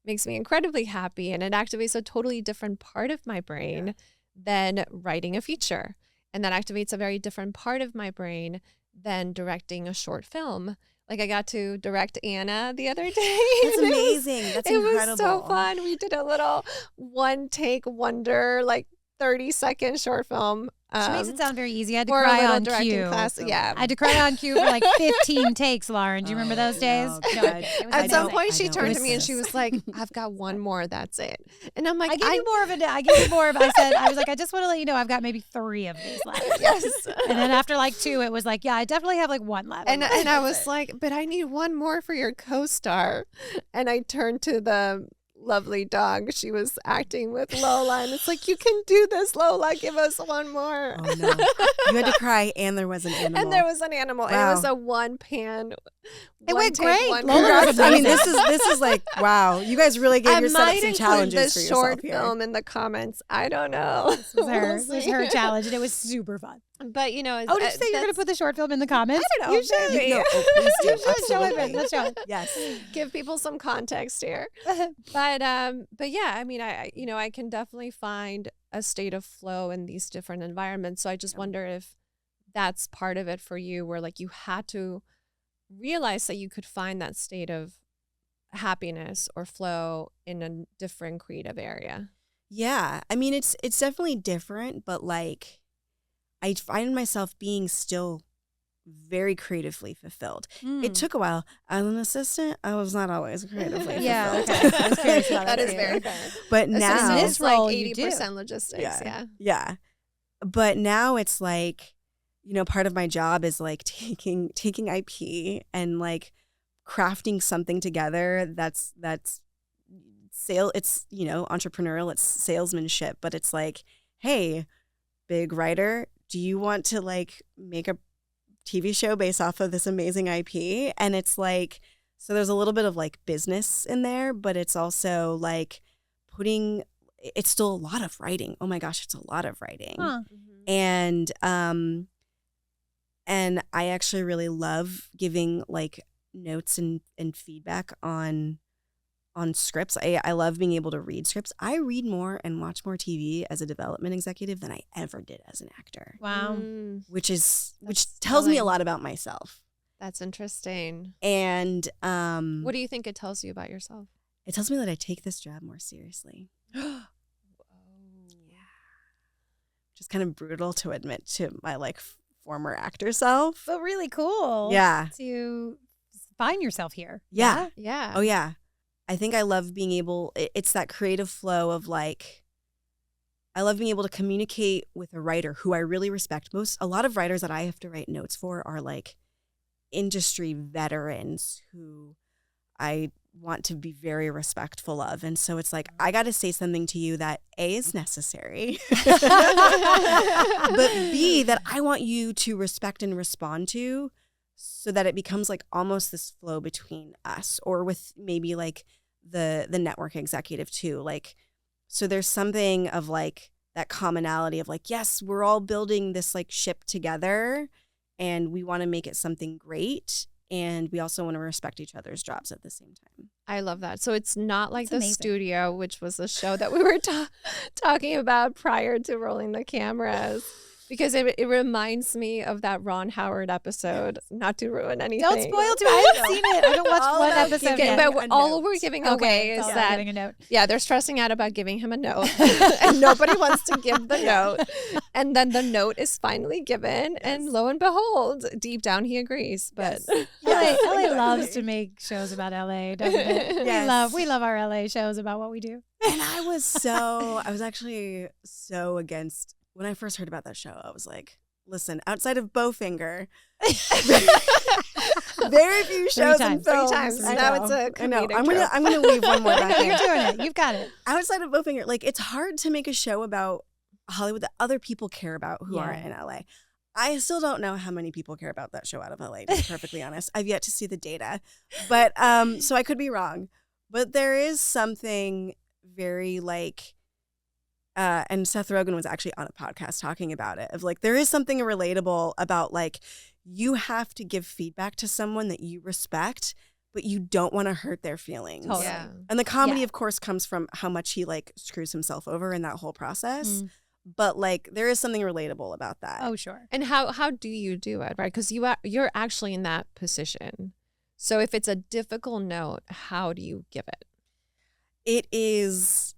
makes me incredibly happy, and it activates a totally different part of my brain than writing a feature. And that activates a very different part of my brain than directing a short film. Like, I got to direct Anna the other day. That's amazing. That's incredible. It was so fun. We did a little one take wonder, like 30-second short film. She makes it sound very easy. I had to for a cry little on directing cue. class. Yeah. I had to cry on cue for like 15 takes, Lauren. Do you remember those days? No, God. At some point, I she don't turned to me and resist. she was like, "I've got one more. That's it." And I'm like, I gave you more of it. I gave you more of it. I was like, I just want to let you know I've got maybe 3 of these left. Yes. And then after like 2, it was like, yeah, I definitely have like 1 left. And I was like, but I need one more for your co-star. And I turned to the lovely dog she was acting with, Lola, and it's like, you can do this, Lola. Give us one more. Oh no! You had to cry, and there was an animal. And there was an animal. And Wow. it was a one pan. It one went take great. wonder. Lola was I mean, amazing. this is like, wow! You guys really gave I yourself might some include challenges this for yourself short here. film in the comments. I don't know. This was her. We'll This was see. her challenge, and it was super fun. But you know, Oh, did you say you're going to put the short film in the comments? I don't know. You should. maybe. No, oh, please do. You should show it. Absolutely. Let's show it. Yes. Give people some context here. But yeah, I mean, I can definitely find a state of flow in these different environments. So I just wonder if that's part of it for you, where like you had to realize that you could find that state of happiness or flow in a different creative area. Yeah. I mean, it's definitely different, but like, I find myself being still very creatively fulfilled. It took a while. As an assistant, I was not always creatively Yeah, fulfilled. okay. I was curious about That that is too. very fair. But Assistant now, this is like role you do. 80% logistics. Yeah. yeah. But now it's like, you know, part of my job is like taking IP and like crafting something together that's sale. It's, you know, entrepreneurial, it's salesmanship, but it's like, hey, big writer, do you want to like make a TV show based off of this amazing IP? And it's like, so there's a little bit of like business in there, but it's also like it's still a lot of writing. Oh my gosh, it's a lot of writing. Huh. And I actually really love giving like notes and feedback on scripts. I love being able to read scripts. I read more and watch more TV as a development executive than I ever did as an actor, Wow. which That's tells me a telling. lot about myself. That's interesting. And What do you think it tells you about yourself? it tells me that I take this job more seriously. Which is kind of brutal to admit to my like former actor self. But really cool. Yeah. To find yourself here. Yeah. Yeah. Oh yeah. I think I love being able, it's that creative flow of like, I love being able to communicate with a writer who I really respect. A lot of writers that I have to write notes for are like industry veterans who I want to be very respectful of. And so it's like, I got to say something to you that A, is necessary, but B, that I want you to respect and respond to, so that it becomes like almost this flow between us, or with maybe like the network executive too. Like, so there's something of like that commonality of like, yes, we're all building this like ship together and we want to make it something great. And we also want to respect each other's jobs at the same time. I love that. So it's not like That's The amazing. Studio, which was a show that we were talking about prior to rolling the cameras, because it reminds me of that Ron Howard episode. Not to ruin anything. Don't spoil too. I haven't seen it. I don't watch All one about episode giving- yet. But a all note. we're giving Okay, away it's is all that giving a note. yeah, they're stressing out about giving him a note, and nobody wants to give the note. And then the note is finally given, and lo and behold, deep down he agrees. But LA Exactly. loves to make shows about LA, doesn't it? Yes. We love our LA shows about what we do. And I was actually so against, when I first heard about that show, I was like, listen, outside of Bowfinger, very few shows and films. 3 times. I Now know. it's a I know. comedic I'm gonna weave one more back You're in. doing it. You've got it. Outside of Bowfinger, like it's hard to make a show about Hollywood that other people care about who Yeah. aren't in LA. I still don't know how many people care about that show out of LA, to be perfectly honest. I've yet to see the data. But so I could be wrong. But there is something very like and Seth Rogen was actually on a podcast talking about it, of like there is something relatable about like you have to give feedback to someone that you respect, but you don't want to hurt their feelings. Totally. Yeah. And the comedy, Yeah. of course, comes from how much he like screws himself over in that whole process. Mm. But like there is something relatable about that. Oh, sure. And how do you do it, right? Because you're actually in that position. So if it's a difficult note, how do you give it? It is.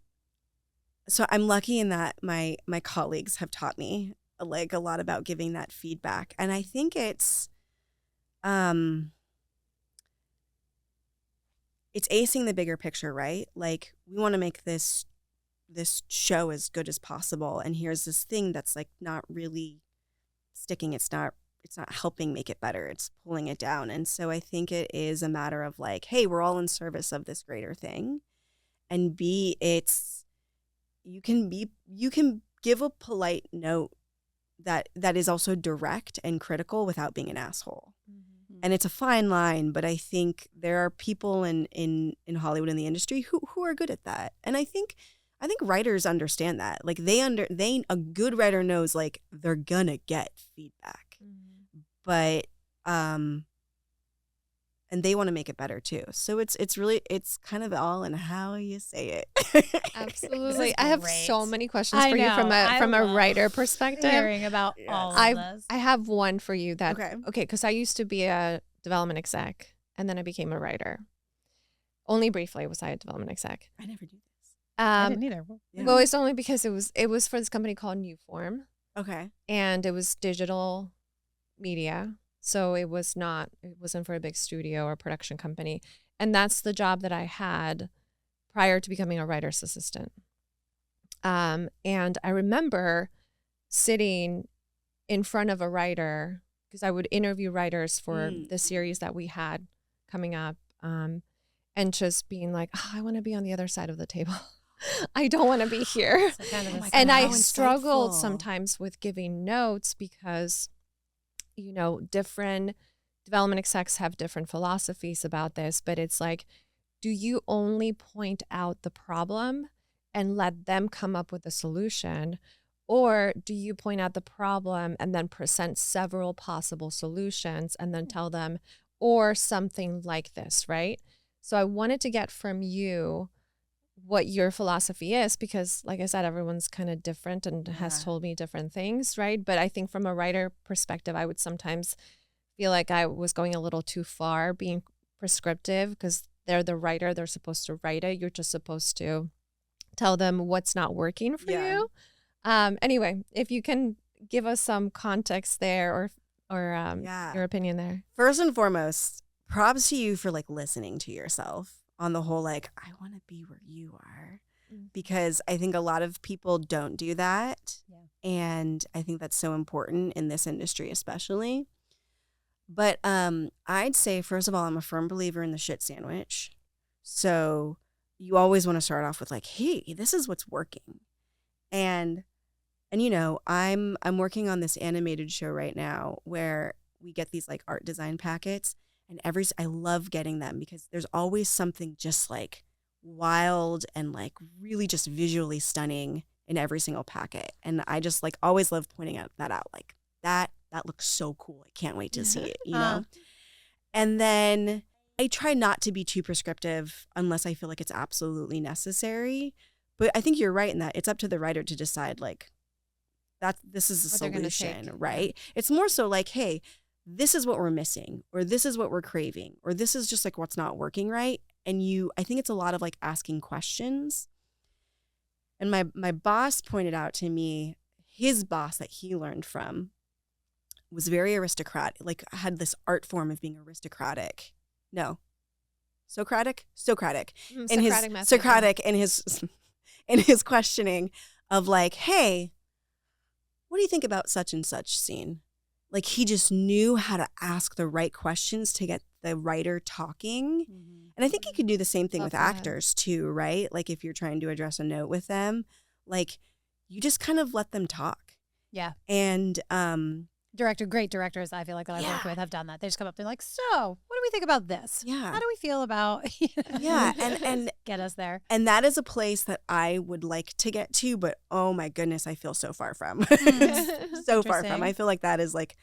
So I'm lucky in that my colleagues have taught me like a lot about giving that feedback. And I think it's acing the bigger picture, right? Like we want to make this show as good as possible. And here's this thing that's like not really sticking. It's not helping make it better. It's pulling it down. And so I think it is a matter of like, hey, we're all in service of this greater thing. And B, you can give a polite note that is also direct and critical without being an asshole. Mm-hmm. And it's a fine line, but I think there are people in Hollywood in the industry who are good at that. And I think writers understand that. Like a good writer knows like they're gonna get feedback. Mm-hmm. But and they want to make it better too. So it's kind of all in how you say it. Absolutely. I have great. so many questions I for you know. from I a love writer perspective. Hearing about Yes. all of I this. have one for you that Okay. because I used to be a development exec and then I became a writer. Only briefly was I a development exec. I never do this. I didn't either. Yeah. Well, it's only because it was for this company called New Form, Okay. and it was digital media. So it wasn't for a big studio or production company. And that's the job that I had prior to becoming a writer's assistant. And I remember sitting in front of a writer because I would interview writers for the series that we had coming up, and just being like, oh, I want to be on the other side of the table. I don't want to be here. So kind of Oh my And God, I how struggled insightful. sometimes with giving notes because, different development execs have different philosophies about this, but it's like, do you only point out the problem and let them come up with a solution? Or do you point out the problem and then present several possible solutions and then tell them, or something like this, right? So I wanted to get from you what your philosophy is, because like I said, everyone's kind of different and has told me different things, right? But I think from a writer perspective, I would sometimes feel like I was going a little too far being prescriptive, because they're the writer, they're supposed to write it. You're just supposed to tell them what's not working for you. Anyway, if you can give us some context there or your opinion there. First and foremost, props to you for like listening to yourself on the whole, like, I want to be where you are, because I think a lot of people don't do that. Yeah. And I think that's so important in this industry, especially. But I'd say, first of all, I'm a firm believer in the shit sandwich. So you always want to start off with like, hey, this is what's working. And I'm working on this animated show right now where we get these like art design packets, and I love getting them because there's always something just like wild and like really just visually stunning in every single packet. And I just like always love pointing that out, like that looks so cool. I can't wait to see it, you know? And then I try not to be too prescriptive unless I feel like it's absolutely necessary. But I think you're right in that it's up to the writer to decide like this is a What they're gonna solution, take. right? It's more so like, hey, this is what we're missing, or this is what we're craving, or this is just like what's not working right. And I think it's a lot of like asking questions. And my boss pointed out to me, his boss that he learned from was very aristocratic, like had this art form of being aristocratic. No. Socratic? Socratic. Socratic method. Socratic in his questioning of like, hey, what do you think about such and such scene? Like, he just knew how to ask the right questions to get the writer talking. And I think you could do the same thing with actors too, right? Like, if you're trying to address a note with them, like, you just kind of let them talk. Yeah. And great directors I feel like that I've worked with have done that. They just come up and like, so what do we think about this? Yeah. How do we feel about and get us there? And that is a place that I would like to get to, but oh my goodness, I feel so far from. So far from. I feel like that is like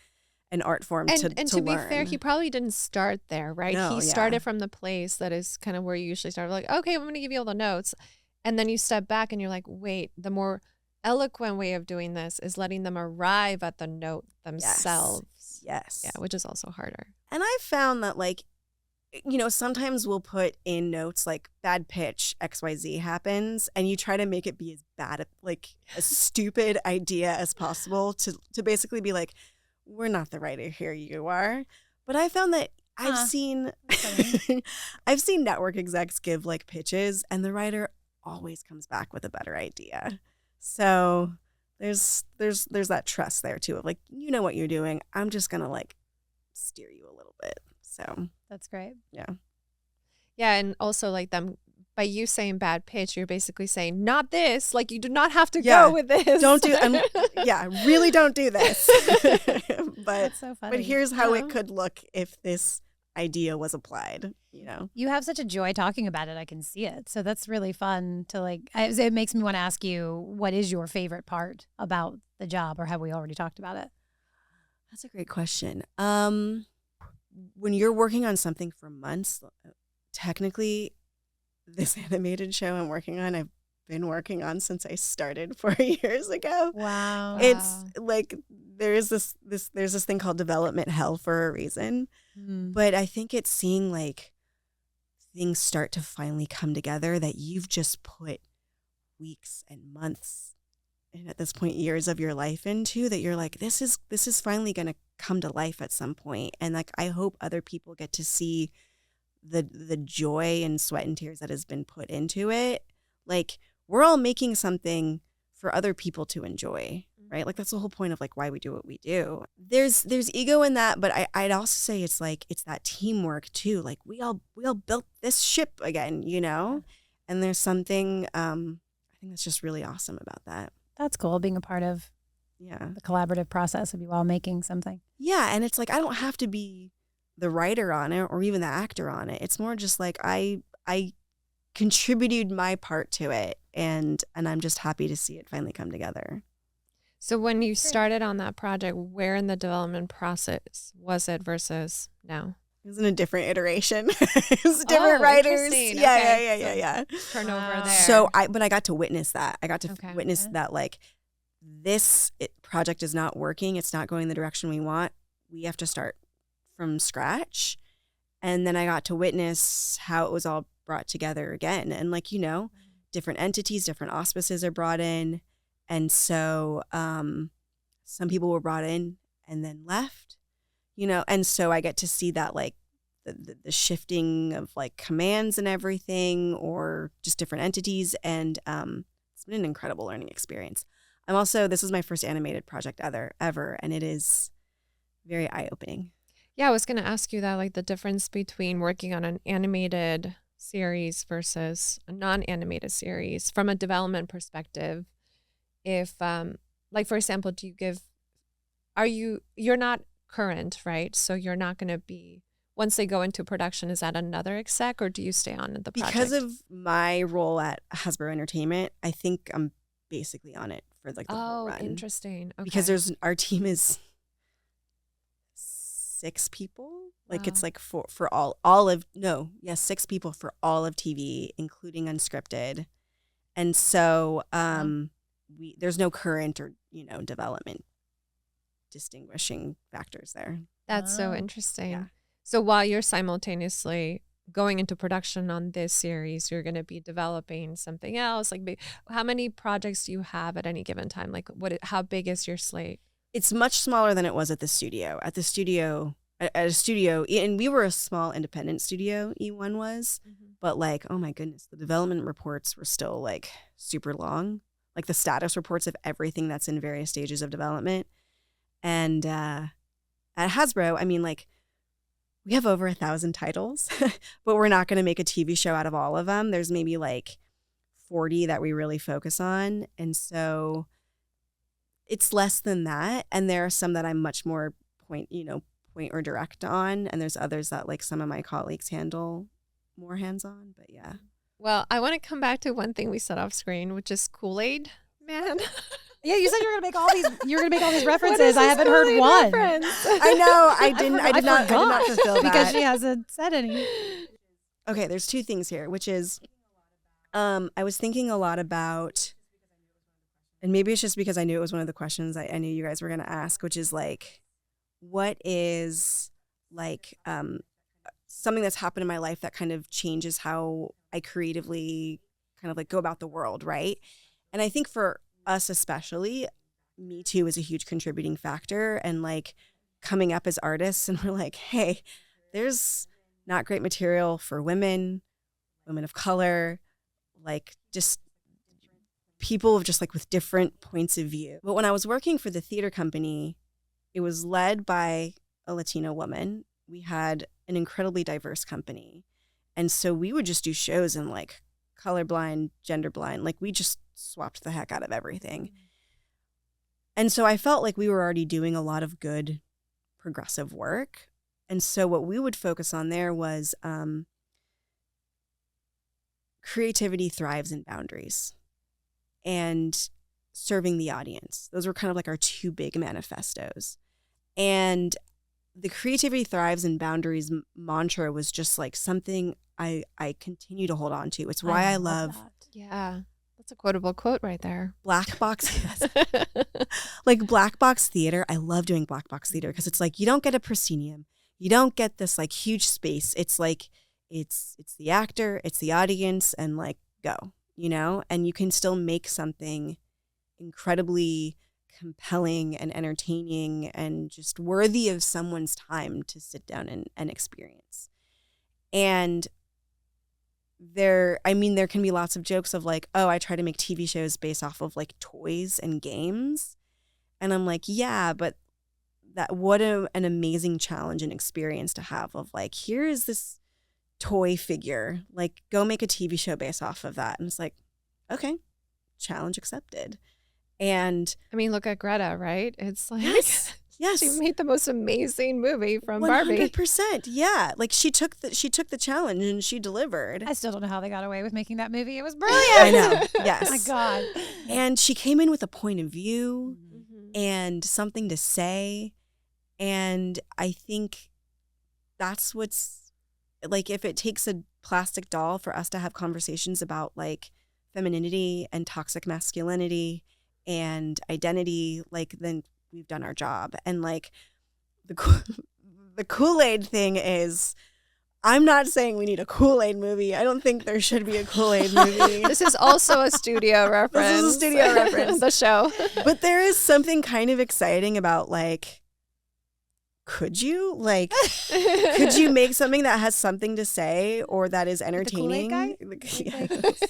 an art form to learn. And to be fair, he probably didn't start there, right? No, he started from the place that is kind of where you usually start. Like, okay, I'm going to give you all the notes. And then you step back and you're like, wait, the more eloquent way of doing this is letting them arrive at the note themselves. Yes. Yeah, which is also harder. And I found that, like, you know, sometimes we'll put in notes like bad pitch, XYZ happens, and you try to make it be as bad, like a stupid idea as possible to basically be like, we're not the writer here, you are. But I found that I've seen network execs give like pitches and the writer always comes back with a better idea. So there's that trust there too of like, you know what you're doing. I'm just gonna like steer you a little bit. So that's great. Yeah. Yeah, and also like them by you saying bad pitch, you're basically saying not this. Like, you do not have to go with this. Don't do. Really don't do this. But that's so funny. But here's how it could look if this idea was applied. You know, you have such a joy talking about it. I can see it. So that's really fun to like. It makes me want to ask you, what is your favorite part about the job, or have we already talked about it? That's a great question. When you're working on something for months, technically, this animated show I'm working on, I've been working on since I started 4 years ago. Wow. It's like there's this thing called development hell for a reason. But I think it's seeing like things start to finally come together that you've just put weeks and months and at this point years of your life into, that you're like, this is finally going to come to life at some point. And like, I hope other people get to see the joy and sweat and tears that has been put into it. Like, we're all making something for other people to enjoy, right? Like, that's the whole point of like why we do what we do. There's ego in that, but I'd also say it's like, it's that teamwork too. Like, we all built this ship again, you know? And there's something, I think that's just really awesome about that. That's cool, being a part of the collaborative process of you all making something. Yeah, and it's like, I don't have to be the writer on it or even the actor on it. It's more just like I contributed my part to it, and I'm just happy to see it finally come together. So when you started on that project, where in the development process was it versus now? It was in a different iteration. It was different writers. Yeah. Turnover there. So I got to witness that. I got to witness that, like, this project is not working. It's not going the direction we want. We have to start from scratch. And then I got to witness how it was all brought together again. And like, you know, different entities, different auspices are brought in. And so some people were brought in and then left, you know, and so I get to see that, like, the shifting of like commands and everything, or just different entities. And it's been an incredible learning experience. This is my first animated project ever, and it is very eye-opening. Yeah, I was going to ask you that, like the difference between working on an animated series versus a non-animated series from a development perspective. If, like, for example, you're not current, right? So you're not going to be, once they go into production, is that another exec, or do you stay on the project? Because of my role at Hasbro Entertainment, I think I'm basically on it for like the whole run. Oh, interesting. Okay. Because our team is 6 people. Like, it's like for all of 6 people for all of TV, including unscripted. And so there's no current or, you know, development distinguishing factors there. That's so interesting. Yeah. So while you're simultaneously going into production on this series, you're going to be developing something else. Like, how many projects do you have at any given time? Like, how big is your slate? It's much smaller than it was at the studio. At a studio, and we were a small independent studio, E1 was, but like, oh my goodness, the development reports were still like super long. like the status reports of everything that's in various stages of development. And at Hasbro, I mean, like, we have over 1,000 titles, but we're not going to make a TV show out of all of them. There's maybe like 40 that we really focus on. And so it's less than that. And there are some that I'm much more point or direct on. And there's others that like some of my colleagues handle more hands-on, but yeah. Well, I want to come back to one thing we said off screen, which is Kool-Aid Man. Yeah, you said you were gonna make all these. You're gonna make all these What is references. I this haven't heard Kool-Aid one. reference? I know. I did not fulfill that. Because she hasn't said any. Okay, there's two things here, which is I was thinking a lot about, and maybe it's just because I knew it was one of the questions I knew you guys were going to ask, which is like, what is like something that's happened in my life that kind of changes how I creatively kind of like go about the world, right? And I think for us especially, Me Too is a huge contributing factor, and like coming up as artists and we're like, hey, there's not great material for women of color, like just people of just like with different points of view. But when I was working for the theater company, it was led by a Latina woman. We had an incredibly diverse company. And so we would just do shows in like colorblind, genderblind, like we just swapped the heck out of everything. And so I felt like we were already doing a lot of good progressive work. And so what we would focus on there was creativity thrives in boundaries and serving the audience. Those were kind of like our two big manifestos. And the creativity thrives in boundaries mantra was just like something I continue to hold on to. It's why I love that. Yeah, that's a quotable quote right there. black box. Like black box theater. I love doing black box theater because it's like you don't get a proscenium. You don't get this like huge space. It's like it's the actor, it's the audience, and like go, you know? And you can still make something incredibly compelling and entertaining and just worthy of someone's time to sit down and experience. And there can be lots of jokes of like, oh, I try to make TV shows based off of like toys and games. And I'm like, yeah, but what an amazing challenge and experience to have of like, here is this toy figure, like go make a TV show based off of that. And it's like, okay, challenge accepted. And I mean, look at Greta, right? It's like, yes, she made the most amazing movie from 100%, Barbie. 100%. Yeah. Like she took the challenge and she delivered. I still don't know how they got away with making that movie. It was brilliant. I know. Yes. Oh my God. And she came in with a point of view Mhm. and something to say. And I think that's what's like, if it takes a plastic doll for us to have conversations about like femininity and toxic masculinity and identity, like then we've done our job. And like the Kool-Aid thing is, I'm not saying we need a Kool-Aid movie. I don't think there should be a Kool-Aid movie. This is also a studio reference. This is a studio reference. The show. But there is something kind of exciting about like, could you make something that has something to say or that is entertaining?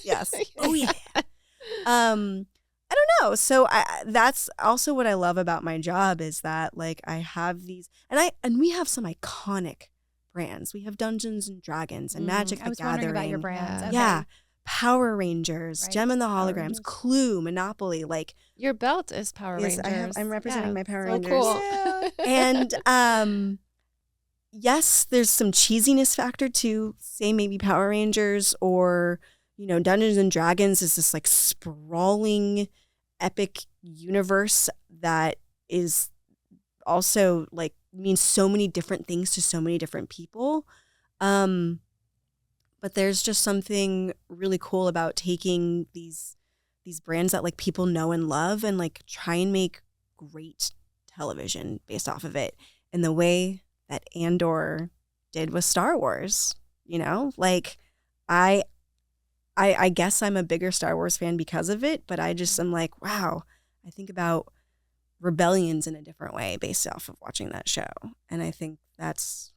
Yes. Oh yeah. I don't know. So that's also what I love about my job is that like I have these and we have some iconic brands. We have Dungeons and Dragons and Magic the Gathering. I was wondering about your brands. Okay. Yeah. Power Rangers, Right. Gem and the Power Holograms, Rangers. Clue, Monopoly, like Your belt is Power yes, Rangers. I'm representing my Power so Rangers. cool. And yes, there's some cheesiness factor to say maybe Power Rangers or, you know, Dungeons and Dragons is this like sprawling epic universe that is also like means so many different things to so many different people. But there's just something really cool about taking these brands that like people know and love and like try and make great television based off of it in the way that ANDOR did with Star Wars. You know, like I guess I'm a bigger Star Wars fan because of it, but I just am like, wow, I think about rebellions in a different way based off of watching that show. And I think it's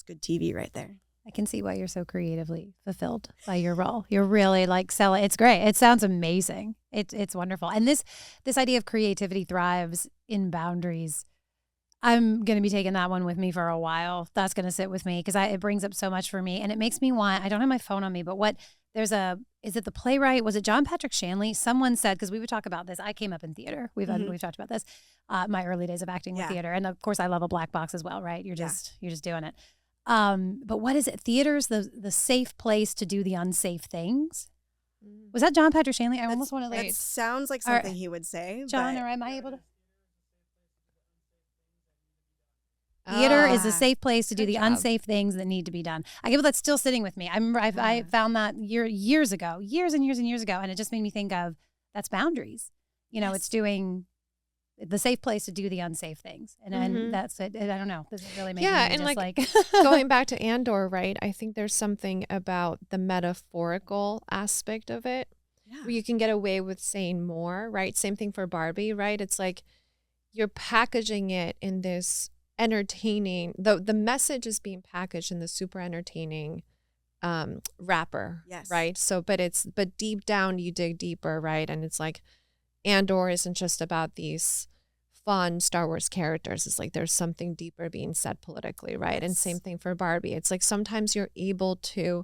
good TV right there. I can see why you're so creatively fulfilled by your role. You're really like selling. It's great. It sounds amazing. It's wonderful. And this idea of creativity thrives in boundaries. I'm going to be taking that one with me for a while. That's going to sit with me because it brings up so much for me. And it makes me want, I don't have my phone on me, but is it the playwright? Was it John Patrick Shanley? Someone said, because we would talk about this. I came up in theater. We've talked about this, my early days of acting with theater. And of course I love a black box as well, right? You're just doing it. But what is it? Theater's the safe place to do the unsafe things. Was that John Patrick Shanley? I almost want to That sounds like something he would say. John, or am I able to? Theater is a safe place to do the unsafe things that need to be done. I guess that's still sitting with me. I found that years and years ago, and it just made me think of that's boundaries. It's doing the safe place to do the unsafe things, and then that's it. I don't know. This is really making me and just like going back to ANDOR, right? I think there's something about the metaphorical aspect of it where you can get away with saying more, right? Same thing for Barbie, right? It's like you're packaging it in this entertaining, the message is being packaged in the super entertaining wrapper, right? So but deep down you dig deeper, right? And it's like ANDOR isn't just about these fun Star Wars characters. It's like there's something deeper being said politically, right? And same thing for Barbie. It's like sometimes you're able to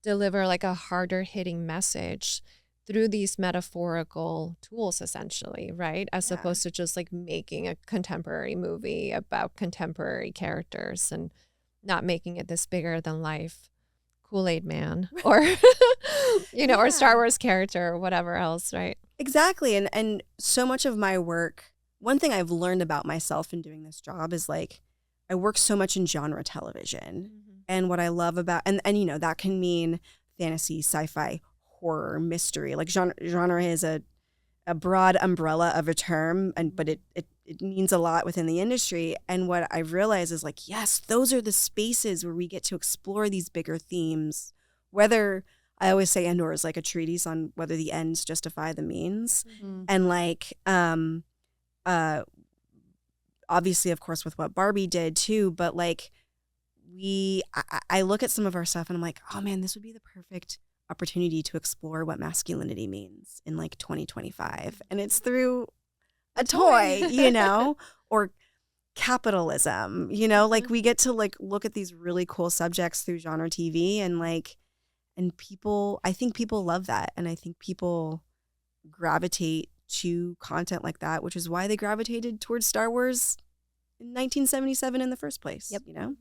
deliver like a harder hitting message through these metaphorical tools, essentially, right? As opposed to just like making a contemporary movie about contemporary characters and not making it this bigger than life Kool-Aid man or, or Star Wars character or whatever else, right? Exactly. And so much of my work, one thing I've learned about myself in doing this job is like, I work so much in genre television. And what I love about, and that can mean fantasy, sci-fi, horror, mystery. Like genre is a broad umbrella of a term, but it means a lot within the industry. And what I've realized is like, yes, those are the spaces where we get to explore these bigger themes. Whether I always say ANDOR is like a treatise on whether the ends justify the means, and like obviously, of course, with what Barbie did too. But like I look at some of our stuff and I'm like, oh man, this would be the perfect opportunity to explore what masculinity means in like 2025, and it's through a toy, or capitalism, like we get to like look at these really cool subjects through genre TV, and like, and people, I think people love that, and I think people gravitate to content like that, which is why they gravitated towards Star Wars in 1977 in the first place. Yep.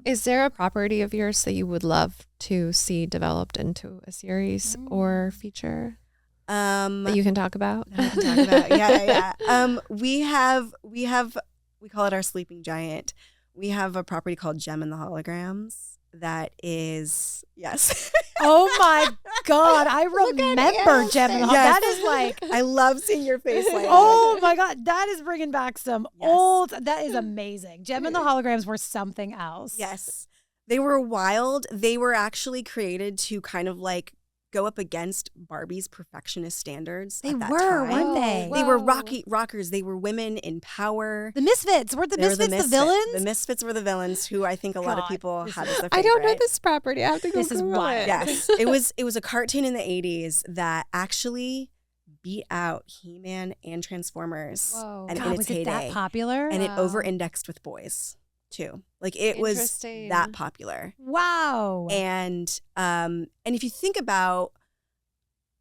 Is there a property of yours that you would love to see developed into a series or feature that you can talk about? We call it our sleeping giant. We have a property called Gem and the Holograms that is, yes. Oh my God, I remember Gem and the Holograms. That is like, I love seeing your face like oh my God, that is bringing back some old, that is amazing. Gem and the Holograms were something else. Yes. They were wild. They were actually created to kind of like go up against Barbie's perfectionist standards. They at that were, time. weren't they? They were rockers. They were women in power. The Misfits. Were the Misfits the villains? The Misfits were the villains, who I think a lot of people had as their favorite. I don't know this property. I have to go Google it. Yes. It was a cartoon in the 80s that actually beat out He-Man and Transformers. Whoa. And God, in its was heyday. it that popular? And it over-indexed with boys too. Like it was that popular. Wow. And if you think about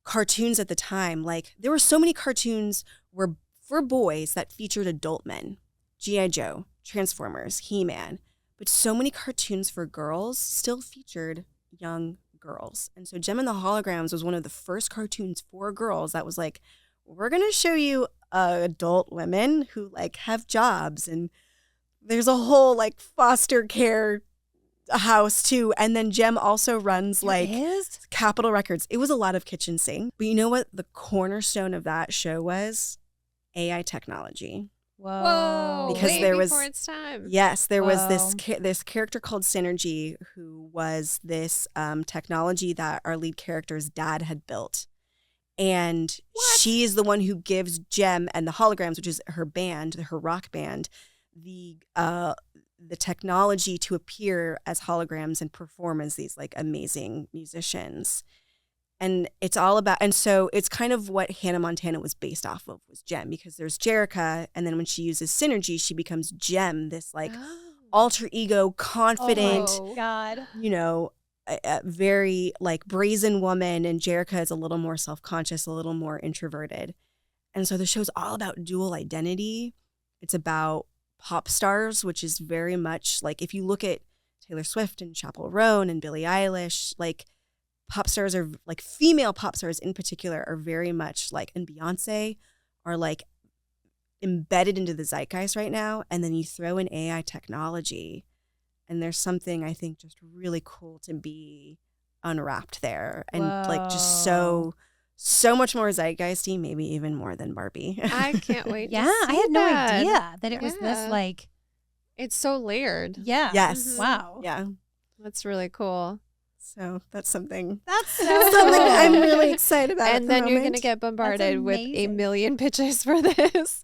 cartoons at the time, like there were so many cartoons were for boys that featured adult men. G.I. Joe, Transformers, He-Man. But so many cartoons for girls still featured young girls. And so Gem and the Holograms was one of the first cartoons for girls that was like, we're going to show you adult women who like have jobs, and there's a whole like foster care house too. And then Gem also runs like Capitol Records. It was a lot of kitchen sink. But you know what the cornerstone of that show was? AI technology. Whoa. Because way there was before its time. Yes, there was this character called Synergy, who was this technology that our lead character's dad had built. And she is the one who gives Gem and the Holograms, which is her band, her rock band, the the technology to appear as holograms and perform as these like amazing musicians. And it's all about, and so it's kind of what Hannah Montana was based off of, was Jem, because there's Jerica, and then when she uses synergy, she becomes Jem, this like alter ego, confident, God, you know, a very like brazen woman, and Jerica is a little more self-conscious, a little more introverted. And so the show's all about dual identity. It's about pop stars, which is very much like, if you look at Taylor Swift and Chappell Roan and Billie Eilish, like pop stars are like, female pop stars in particular are very much like, and Beyonce are like embedded into the zeitgeist right now. And then you throw in AI technology, and there's something I think just really cool to be unwrapped there, and like just so much more zeitgeisty, maybe even more than Barbie. I can't wait. Yeah, to see I had no that. idea that it was this like. It's so layered. Yeah. Yes. Wow. Yeah. That's really cool. So that's something. That's so something I'm really excited about. And then you're going to get bombarded with a million pitches for this.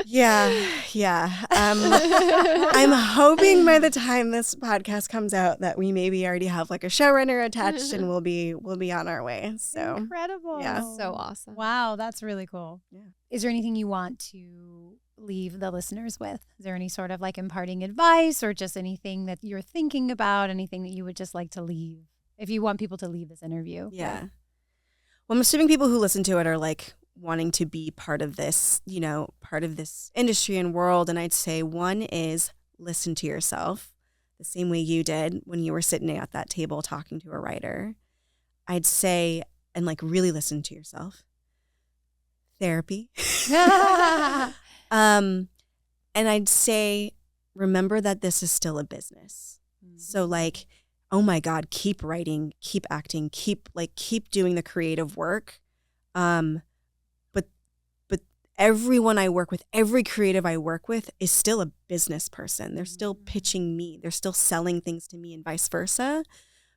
Yeah. I'm hoping by the time this podcast comes out that we maybe already have like a showrunner attached, and we'll be on our way. So incredible. Yeah. So awesome. Wow, that's really cool. Yeah. Is there anything you want to leave the listeners with? Is there any sort of like imparting advice, or just anything that you're thinking about, anything that you would just like to leave, if you want people to leave this interview? Yeah. Well, I'm assuming people who listen to it are like wanting to be part of this, you know, part of this industry and world. And I'd say one is listen to yourself the same way you did when you were sitting at that table talking to a writer. I'd say, and like really listen to yourself. Therapy. And I'd say, remember that this is still a business. Mm-hmm. So like, oh my God, keep writing, keep acting, keep doing the creative work. But everyone I work with, every creative I work with is still a business person. They're still pitching me. They're still selling things to me, and vice versa.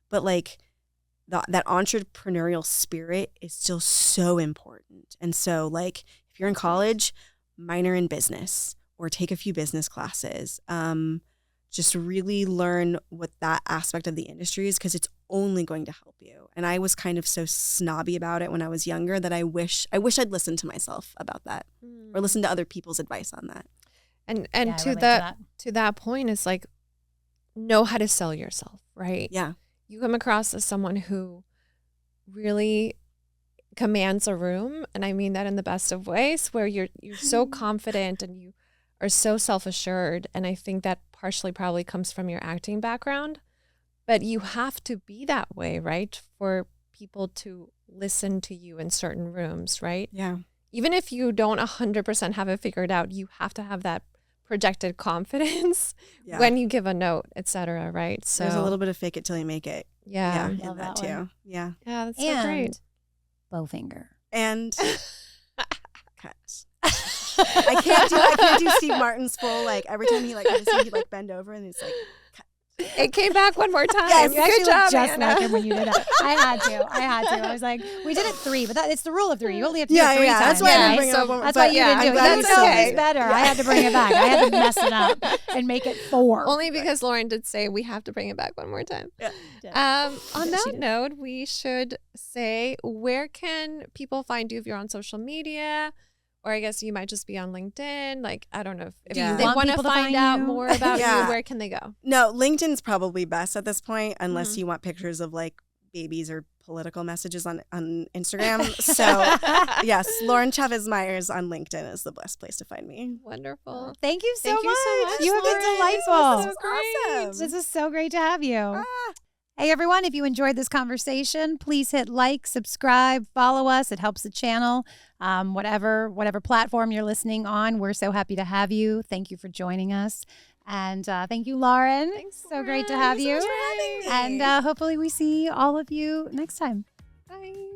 But like that entrepreneurial spirit is still so important. And so like, if you're in college, minor in business or take a few business classes. Just really learn what that aspect of the industry is, because it's only going to help you. And I was kind of so snobby about it when I was younger that I wish I'd listened to myself about that, or listen to other people's advice on that. And Yeah, to that point, it's like, know how to sell yourself, right? Yeah. You come across as someone who really commands a room, and I mean that in the best of ways, where you're so confident and you are so self-assured. And I think that partially probably comes from your acting background, but you have to be that way, right? For people to listen to you in certain rooms, right? Yeah. Even if you don't 100% have it figured out, you have to have that projected confidence when you give a note, etc. Right? So there's a little bit of fake it till you make it. Yeah. In that too. One. Yeah. Yeah, that's so great. BOWFINGER. And cut. I can't do Steve Martin's full, like every time he like bend over and it's like cut. It came back one more time. Yes, you Good actually job, looked just Anna. like him when you did that. I had to. I was like, we did it 3, but it's the rule of 3. You only have to do it 3 times. That's why I didn't bring it so up one more that's why you didn't do it. That's That's okay. better. I had to bring it back. I had to mess it up and make it 4. Only because Lauren did say we have to bring it back one more time. Yeah. On that note, we should say, where can people find you if you're on social media? Or I guess you might just be on LinkedIn. Like, I don't know if Yeah. they Want want to people to find find out you? more about Yeah. you. Where can they go? No, LinkedIn's probably best at this point, unless you want pictures of like babies or political messages on Instagram. So yes, Lauren Chavez-Myers on LinkedIn is the best place to find me. Wonderful. Thank you so Thank you much. so much, You have been Lauren. delightful. This was great. Awesome. This is so great to have you. Ah. Hey, everyone, if you enjoyed this conversation, please hit like, subscribe, follow us. It helps the channel. Whatever platform you're listening on, we're so happy to have you. Thank you for joining us. And thank you, Lauren. Thanks, so great to Lauren. have Thanks you. so much for having me. And hopefully we see all of you next time. Bye.